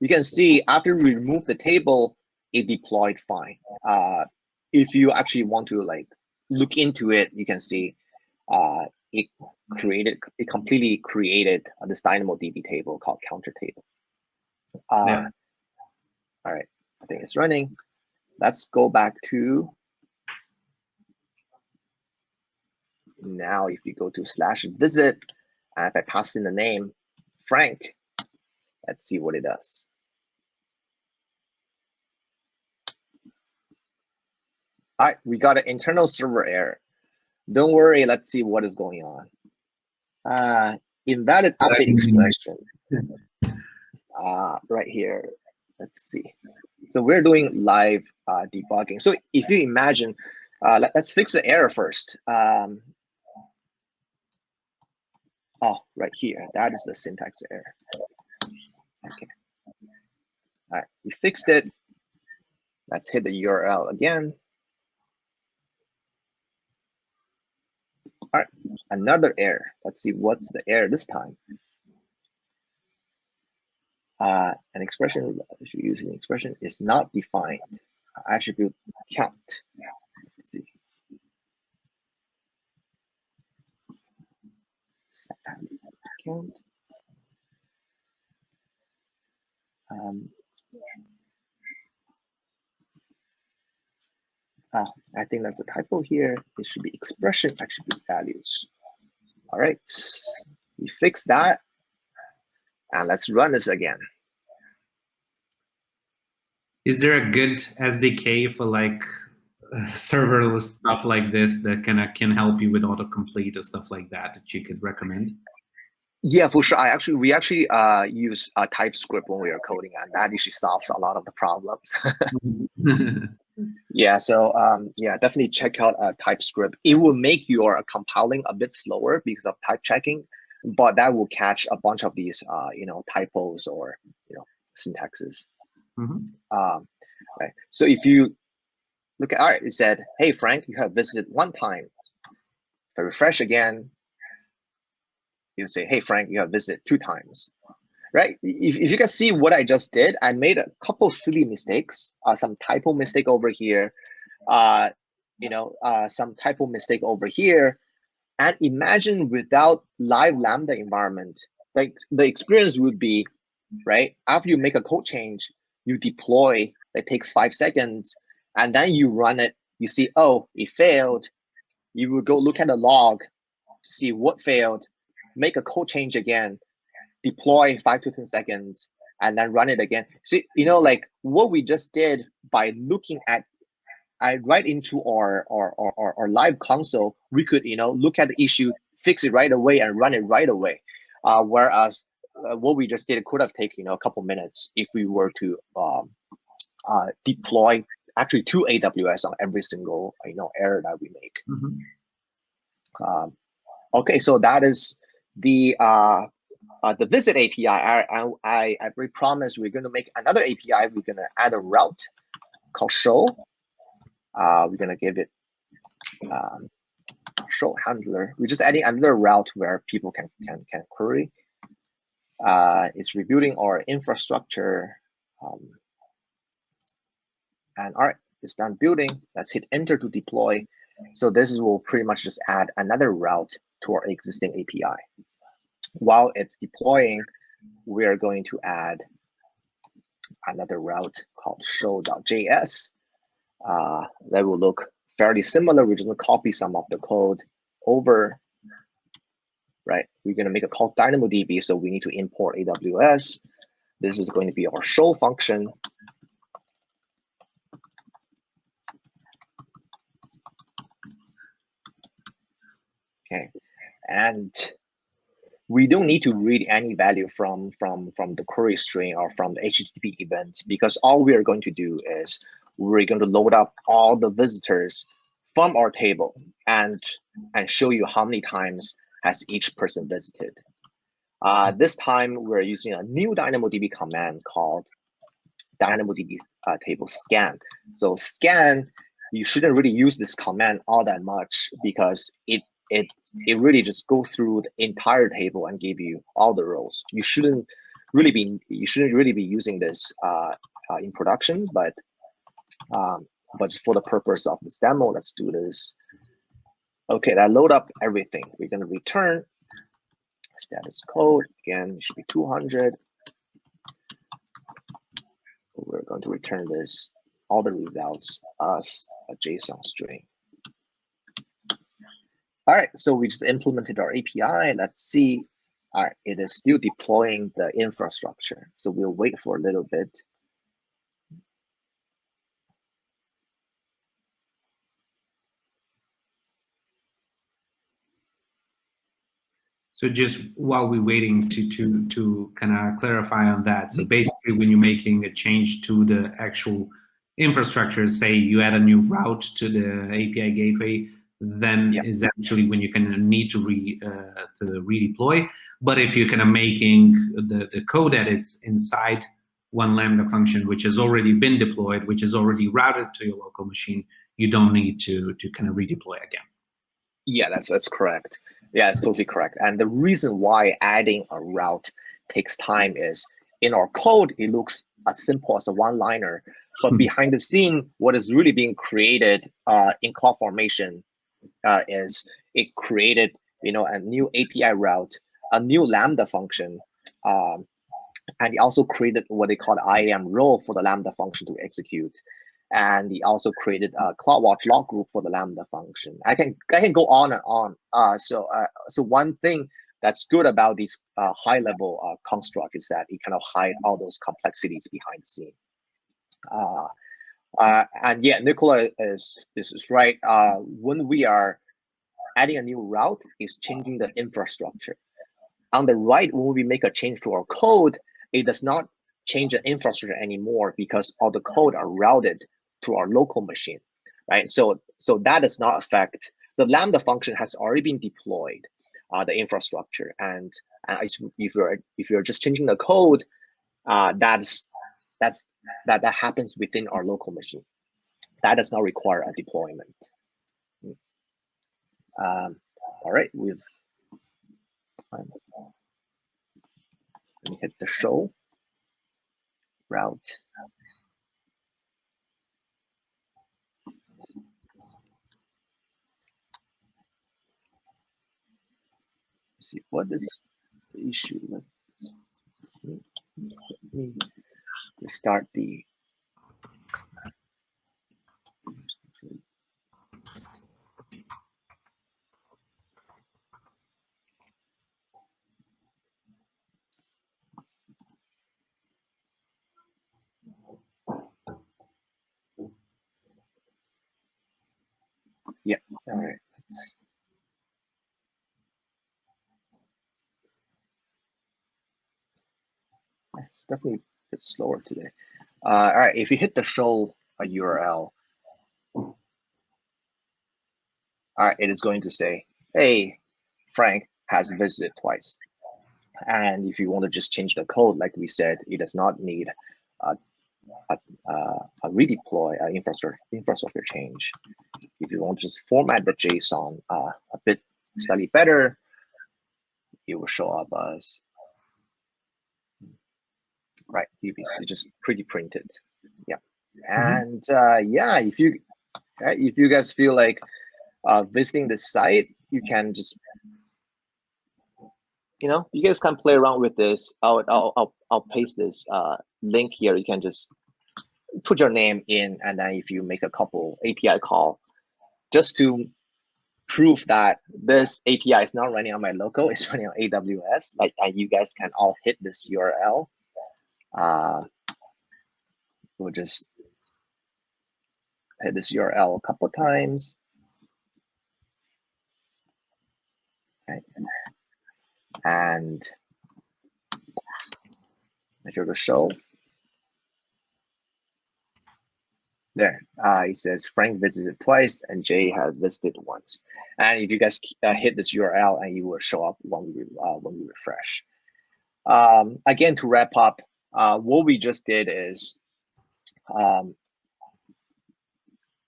B: You can see after we remove the table, it deployed fine. If you actually want to like look into it, you can see it completely created this DynamoDB table called counter table.
A: Yeah.
B: All right, I think it's running. Let's go back to now. If you go to /visit, and if I pass in the name Frank, let's see what it does. All right, we got an internal server error. Don't worry, let's see what is going on. Invalid update expression. Right here, let's see. So we're doing live debugging. So if you imagine, let's fix the error first. Oh, right here, that is the syntax error. Okay. All right, we fixed it. Let's hit the URL again. All right, another error. Let's see what's the error this time. An expression using expression is not defined. Attribute count. Let's see. Set count. I think there's a typo here. It should be expression attribute values. All right, we fix that. And let's run this again.
A: Is there a good SDK for like serverless stuff like this that can help you with autocomplete or stuff like that you could recommend?
B: Yeah, for sure. We actually use TypeScript when we are coding, and that usually solves a lot of the problems. Yeah, so yeah, definitely check out TypeScript. It will make your compiling a bit slower because of type checking, but that will catch a bunch of these typos or syntaxes. Right. So if you look at, all right, it said, hey Frank, you have visited one time. If I refresh again, you say, hey Frank, you have visited 2 times. Right? If you can see what I just did, I made a couple silly mistakes, some typo mistake over here, some typo mistake over here. And imagine without live Lambda environment, like the experience would be, right? After you make a code change, you deploy, it takes 5 seconds, and then you run it, you see, oh, it failed. You would go look at the log to see what failed, make a code change again, deploy 5 to 10 seconds, and then run it again. See, like what we just did by looking at, right into our live console, we could, look at the issue, fix it right away, and run it right away. Whereas what we just did could have taken, a couple minutes if we were to deploy actually to AWS on every single, error that we make. Okay, so that is the visit API. I promise we're going to make another API. We're going to add a route called show. We're going to give it show handler. We're just adding another route where people can query. It's rebuilding our infrastructure. And all right, it's done building. Let's hit enter to deploy. So this will pretty much just add another route to our existing API. While it's deploying, we are going to add another route called show.js. That will look fairly similar. We're just going to copy some of the code over, right? We're going to make a call DynamoDB, so we need to import AWS. This is going to be our show function. Okay, and we don't need to read any value from the query string or from the HTTP event, because all we are going to do is we're going to load up all the visitors from our table and show you how many times has each person visited. This time we're using a new DynamoDB command called DynamoDB table scan. So scan, you shouldn't really use this command all that much because it really just go through the entire table and give you all the rows. You shouldn't really be using this in production, but for the purpose of this demo, let's do this. Okay, that load up everything. We're going to return status code. Again, it should be 200. We're going to return this, all the results as a JSON string. All right, so we just implemented our API. Let's see. All right, it is still deploying the infrastructure. So we'll wait for a little bit.
A: So just while we're waiting to kind of clarify on that. So basically, when you're making a change to the actual infrastructure, say you add a new route to the API gateway, then is actually when you can need to redeploy. But if you're kind of making the code edits inside one Lambda function, which has already been deployed, which is already routed to your local machine, you don't need to kind of redeploy again.
B: Yeah, that's correct. Yeah, it's totally correct. And the reason why adding a route takes time is in our code, it looks as simple as a one-liner, but behind the scene, what is really being created in CloudFormation is it created, a new API route, a new Lambda function, and it also created what they call the IAM role for the Lambda function to execute. And he also created a CloudWatch log group for the Lambda function. I can go on and on. So one thing that's good about these high-level construct is that it kind of hide all those complexities behind the scene. And yeah, Nicola is right. When we are adding a new route, is changing the infrastructure. On the right, when we make a change to our code, it does not change the infrastructure anymore because all the code are routed to our local machine, right? So that does not affect the Lambda function has already been deployed, the infrastructure, and if you're just changing the code, that happens within our local machine. That does not require a deployment. All right, let me hit the show route. Let's see what is the issue. Let me restart the. Yeah, all right. It's definitely a bit slower today. All right, if you hit the show URL, all right, it is going to say, hey, Frank has visited twice. And if you want to just change the code, like we said, it does not need a redeploy, infrastructure change. If you want to just format the JSON a bit slightly better, it will show up as right. It's just pretty printed. Yeah, and yeah, if you guys feel like visiting the site, you can just you guys can play around with this. I'll paste this link here. You can just put your name in, and then if you make a couple API call, just to prove that this API is not running on my local, it's running on AWS. Like, and you guys can all hit this URL. We'll just hit this URL a couple times. Okay. And make sure to show. There, it says Frank visited twice and Jay has visited once. And if you guys hit this URL, and you will show up when we refresh. Again, to wrap up, what we just did is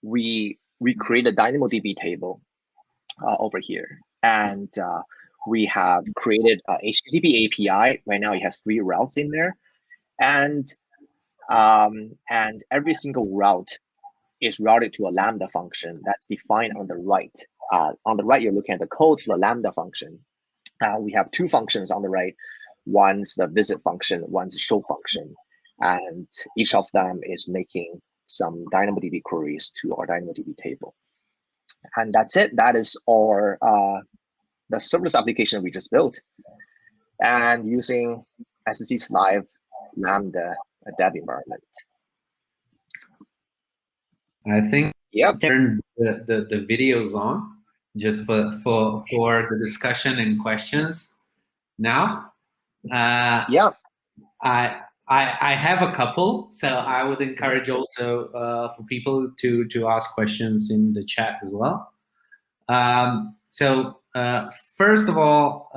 B: we created a DynamoDB table over here, and we have created a HTTP API. Right now, it has 3 routes in there, and every single route is routed to a Lambda function that's defined on the right. On the right, you're looking at the code for the Lambda function. We have 2 functions on the right. One's the visit function, one's the show function, and each of them is making some DynamoDB queries to our DynamoDB table. And that's it. That is our the serverless application we just built, and using SST's live Lambda dev environment.
A: I think
B: Yep.
A: turn the videos on just for the discussion and questions now.
B: Yeah.
A: I have a couple, so I would encourage also for people to ask questions in the chat as well. So first of all,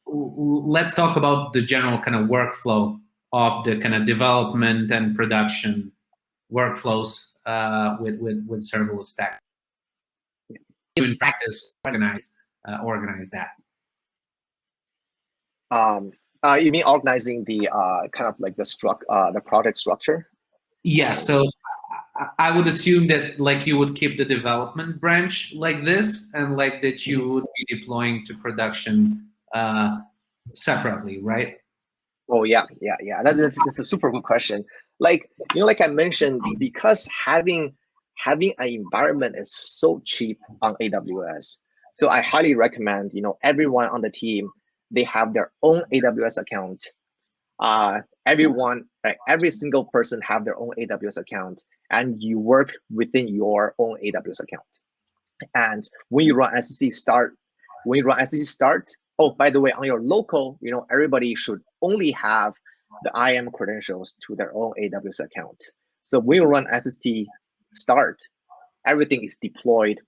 A: let's talk about the general kind of workflow of the kind of development and production workflows with Serverless Stack. In practice, organize that.
B: You mean organizing the kind of like the project structure?
A: Yeah. So I would assume that like you would keep the development branch like this, and like that you would be deploying to production separately, right?
B: Oh yeah. That's a super good question. Like like I mentioned, because having an environment is so cheap on AWS, so I highly recommend everyone on the team, they have their own AWS account. Every single person have their own AWS account, and you work within your own AWS account. And when you run SST start, oh, by the way, on your local, everybody should only have the IAM credentials to their own AWS account. So when you run SST start, everything is deployed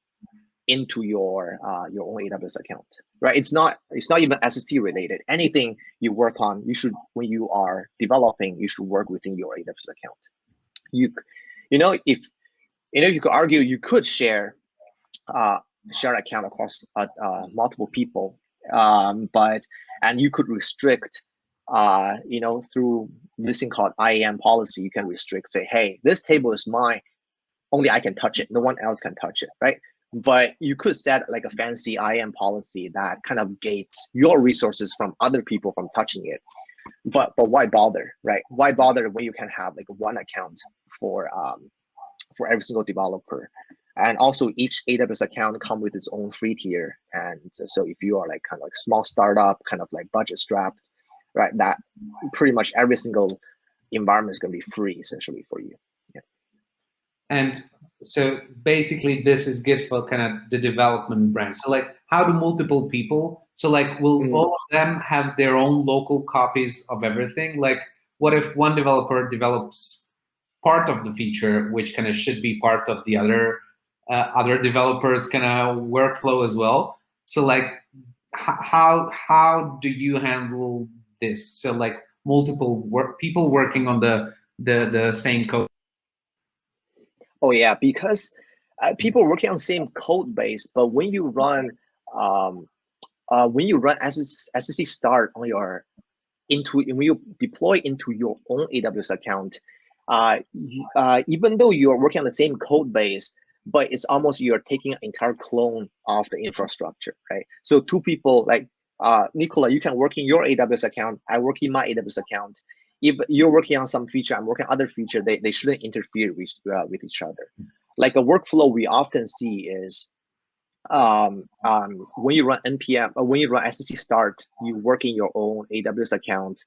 B: into your own AWS account, right? It's not even SST related. Anything you work on, when you are developing, you should work within your AWS account. If you could argue, you could share account across multiple people, and you could restrict, through this thing called IAM policy, you can restrict, say, hey, this table is mine, only I can touch it, no one else can touch it, right? But you could set like a fancy IAM policy that kind of gates your resources from other people from touching it. But why bother, right? Why bother when you can have like one account for every single developer? And also each AWS account comes with its own free tier. And so if you are like kind of like small startup, kind of like budget strapped, right, that pretty much every single environment is going to be free essentially for you. Yeah.
A: And so basically this is good for kind of the development branch. So like how do multiple people, so like will all of them have their own local copies of everything? Like what if one developer develops part of the feature, which kind of should be part of the other developers kind of workflow as well? So like how do you handle this? So like multiple people working on the same code.
B: Oh yeah, because people working on the same code base, but when you run SST start on when you deploy into your own AWS account, even though you're working on the same code base, but it's almost you're taking an entire clone of the infrastructure, right? So 2 people like Nicola, you can work in your AWS account, I work in my AWS account. If you're working on some feature, I'm working on other feature, they shouldn't interfere with each other. Like a workflow we often see is when you run npm or when you run SST start, you work in your own AWS account,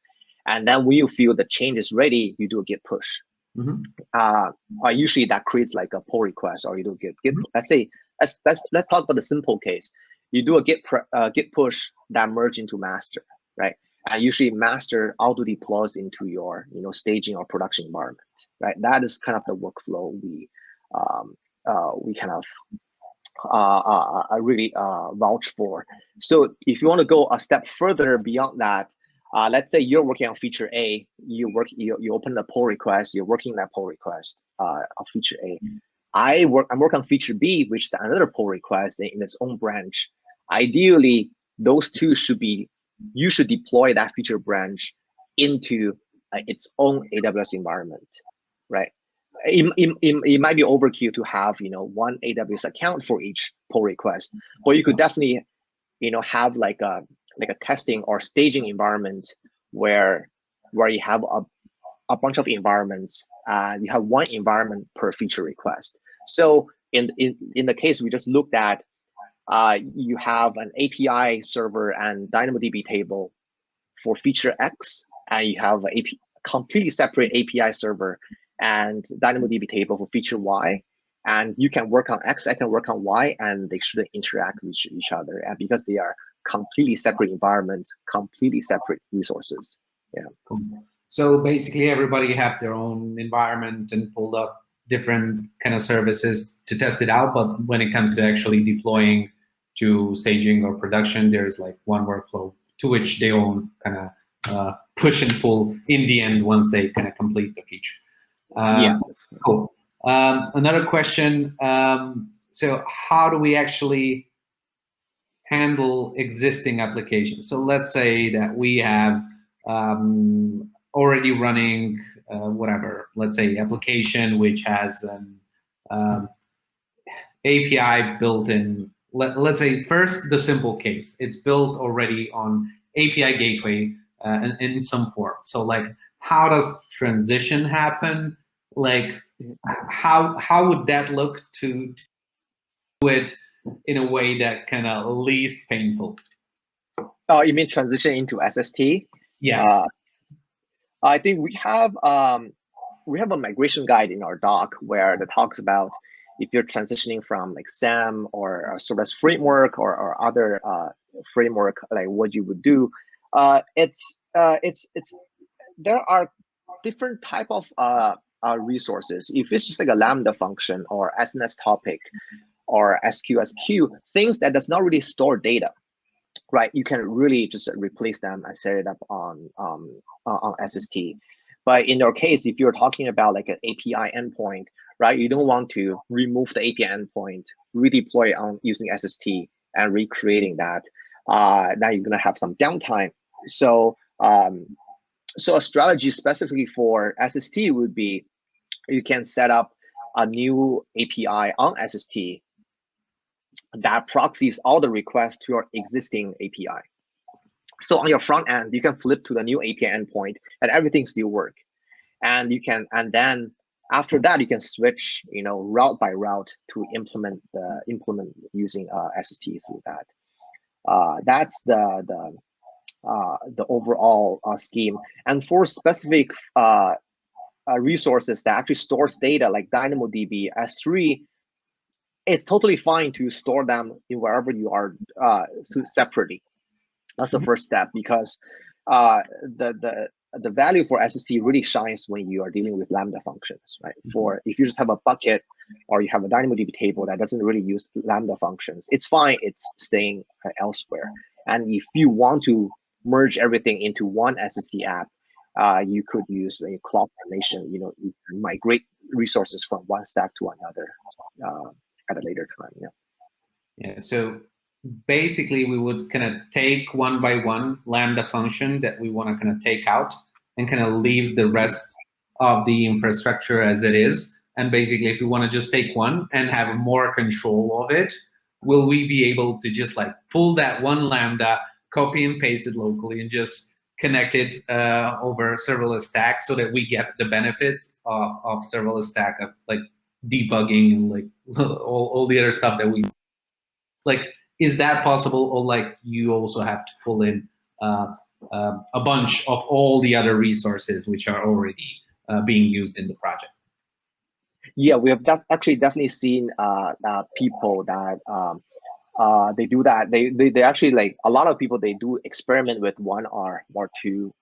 B: and then when you feel the change is ready, you do a git push. Usually that creates like a pull request, or you do git. Let's say let's talk about the simple case. You do a git push that merge into master, right? and usually master auto deploys into your staging or production environment, right? That is kind of the workflow we kind of really vouch for. So if you want to go a step further beyond that, let's say you're working on feature A, you open a pull request, you're working that pull request of feature A. I'm working on feature B, which is another pull request in its own branch. Ideally, those two you should deploy that feature branch into its own AWS environment, right? It might be overkill to have one AWS account for each pull request, but you could definitely have like a testing or staging environment where you have a bunch of environments. You have one environment per feature request. So in the case we just looked at, you have an API server and DynamoDB table for feature X, and you have a completely separate API server and DynamoDB table for feature Y. And you can work on X, I can work on Y, and they shouldn't interact with each other, and because they are completely separate environments, completely separate resources. Yeah.
A: Cool. So basically, everybody have their own environment and pulled up different kind of services to test it out. But when it comes to actually deploying to staging or production, there's like one workflow to which they own kind of push and pull in the end once they kind of complete the feature.
B: Yeah, that's
A: cool. Another question. So how do we actually handle existing applications? So let's say that we have already running whatever, let's say application which has an API built in. Let's say first the simple case. It's built already on API gateway in some form. So like, how does transition happen? Like, how would that look to do it in a way that kind of least painful?
B: Oh, you mean transition into SST?
A: Yes.
B: I think we have a migration guide in our doc where that talks about if you're transitioning from like SAM or a serverless framework or other framework, like what you would do. There are different type of resources. If it's just like a Lambda function or SNS topic or SQSQ, things that does not really store data, right? You can really just replace them and set it up on SST. But in your case, if you're talking about like an API endpoint, right, you don't want to remove the API endpoint, redeploy on using SST and recreating that. Now you're gonna have some downtime. So a strategy specifically for SST would be you can set up a new API on SST that proxies all the requests to your existing API. So on your front end, you can flip to the new API endpoint and everything still work. And then after that, you can switch, route by route to implement using SST through that. That's the overall scheme. And for specific resources that actually stores data like DynamoDB, S3, it's totally fine to store them in wherever you are separately. That's the first step, because the value for SST really shines when you are dealing with Lambda functions, right? For if you just have a bucket or you have a DynamoDB table that doesn't really use Lambda functions, it's fine. It's staying elsewhere. And if you want to merge everything into one SST app, you could use a cloud formation. You can migrate resources from one stack to another at a later time.
A: Yeah. So basically, we would kind of take one by one Lambda function that we want to kind of take out and kind of leave the rest of the infrastructure as it is. And basically, if we want to just take one and have more control of it, will we be able to just like pull that one Lambda, copy and paste it locally, and just connect it over Serverless Stack so that we get the benefits of Serverless Stack, of like debugging and like all the other stuff that we like? Is that possible, or like you also have to pull in a bunch of all the other resources which are already being used in the project?
B: Yeah, we have actually definitely seen people that They do that. They actually, like, a lot of people, they do experiment with one or two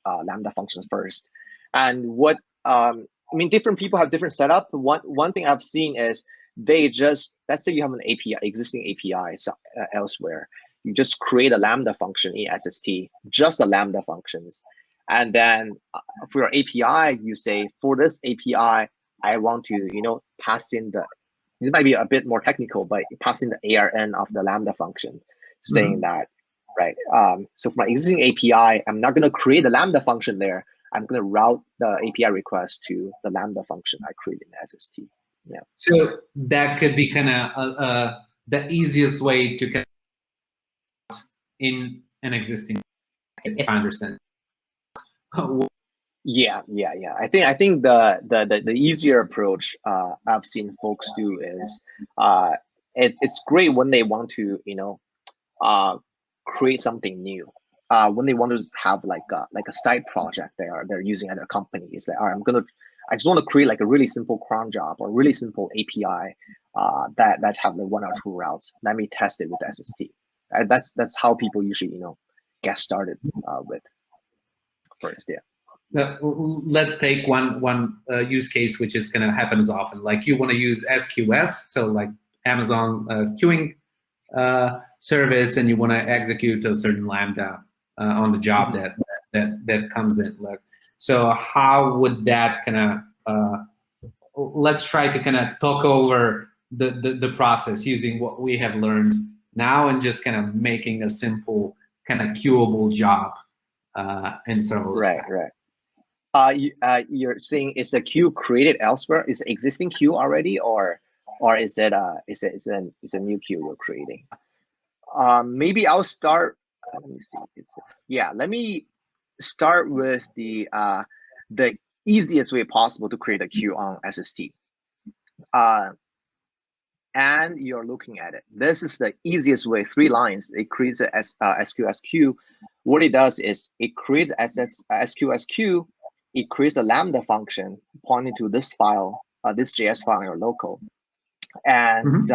B: Lambda functions first. And what I mean, different people have different setup. One thing I've seen is they just, let's say you have an API, existing API elsewhere. You just create a Lambda function in SST, just the Lambda functions. And then for your API, you say, for this API, I want to, pass in it might be a bit more technical, but passing the ARN of the Lambda function, saying that, right? So for my existing API, I'm not going to create a Lambda function there. I'm going to route the API request to the Lambda function I created in SST. Yeah.
A: So that could be kind of the easiest way to get in an existing, if I understand.
B: Yeah. I think the easier approach I've seen folks do is it's great when they want to create something new. When they want to have like a side project they're using at their company. It's like, all right, I just want to create like a really simple cron job or really simple API that have the 1 or 2 routes. Let me test it with SST. That's how people usually get started with first. Yeah.
A: Let's take one use case which is going to happen as often. Like you want to use SQS, so like Amazon queuing service, and you want to execute a certain Lambda on the job that comes in. Like, so how would that kind of let's try to kind of talk over the process using what we have learned now and just kind of making a simple kind of queuable job in serverless stack.
B: Right. You're saying, is the queue created elsewhere? Is the existing queue already, or is it a new queue you're creating? Maybe I'll start. Let me see. Let me start with the easiest way possible to create a queue on SST. And you're looking at it. This is the easiest way. 3 lines. It creates a SQS queue. What it does is it creates SQS queue. It creates a Lambda function pointing to this file, this JS file on your local. And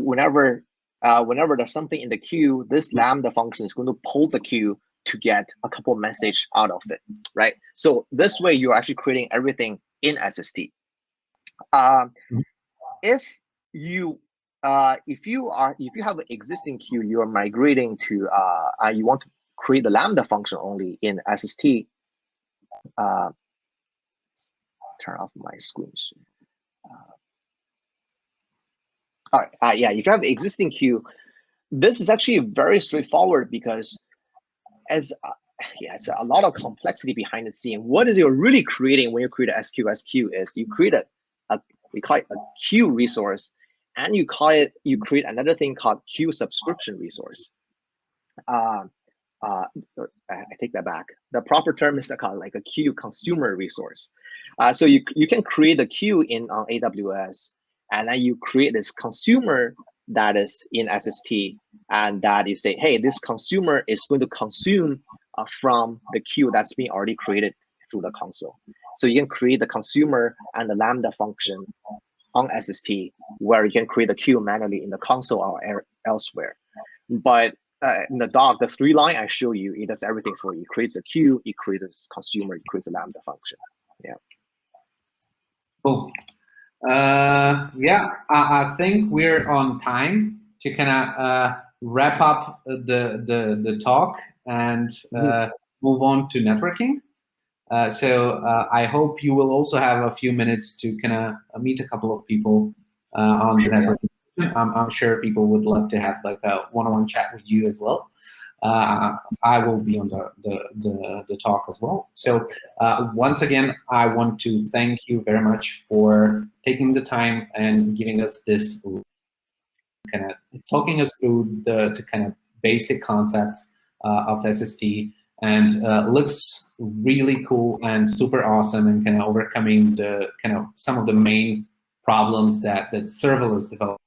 B: whenever there's something in the queue, this Lambda function is going to pull the queue to get a couple message out of it, right? So this way, you're actually creating everything in SST. If you have an existing queue, you're migrating to you want to create the Lambda function only in SST. Turn off my screen. All right. If you have an existing queue, this is actually very straightforward because it's a lot of complexity behind the scene. What is you're really creating when you create a SQS queue is you create we call it a queue resource, and you create another thing called queue subscription resource. I take that back. The proper term is called like a queue consumer resource. So you can create a queue on AWS, and then you create this consumer that is in SST, and that you say, hey, this consumer is going to consume from the queue that's been already created through the console. So you can create the consumer and the Lambda function on SST, where you can create a queue manually in the console or elsewhere. But in the doc, the 3 line I show you, it does everything for you. It creates a queue, it creates a consumer, it creates a Lambda function. Yeah.
A: Cool. I think we're on time to kind of wrap up the talk and move on to networking. So I hope you will also have a few minutes to kind of meet a couple of people on the networking. I'm sure people would love to have like a one-on-one chat with you as well. I will be on the talk as well. So once again, I want to thank you very much for taking the time and giving us this kind of talking us through the kind of basic concepts of SST, and looks really cool and super awesome, and kind of overcoming the kind of some of the main problems that serverless development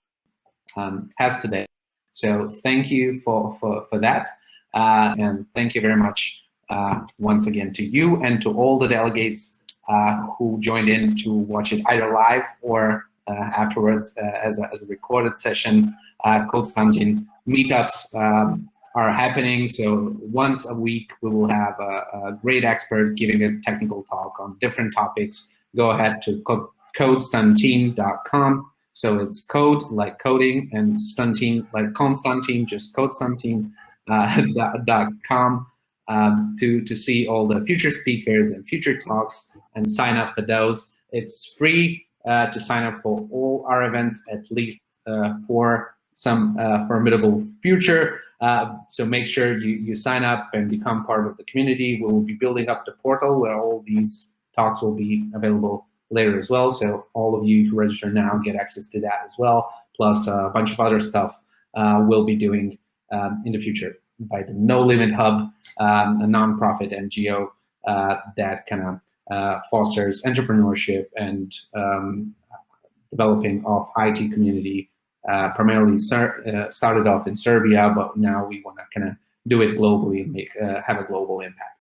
A: has today. So thank you for that. And thank you very much once again to you and to all the delegates who joined in to watch it either live or afterwards as a recorded session. CODEstantine Meetups are happening, so once a week we will have a great expert giving a technical talk on different topics. Go ahead to CODEstantine.com. So it's code like coding and Stantine like Constantine, just CODEstantine.com to see all the future speakers and future talks and sign up for those. It's free to sign up for all our events, at least for some formidable future. So make sure you sign up and become part of the community. We will be building up the portal where all these talks will be available later as well. So all of you who register now get access to that as well, plus a bunch of other stuff we'll be doing in the future by the No Limit Hub, a nonprofit NGO that kind of fosters entrepreneurship and developing of IT community. Primarily started off in Serbia, but now we want to kind of do it globally and have a global impact.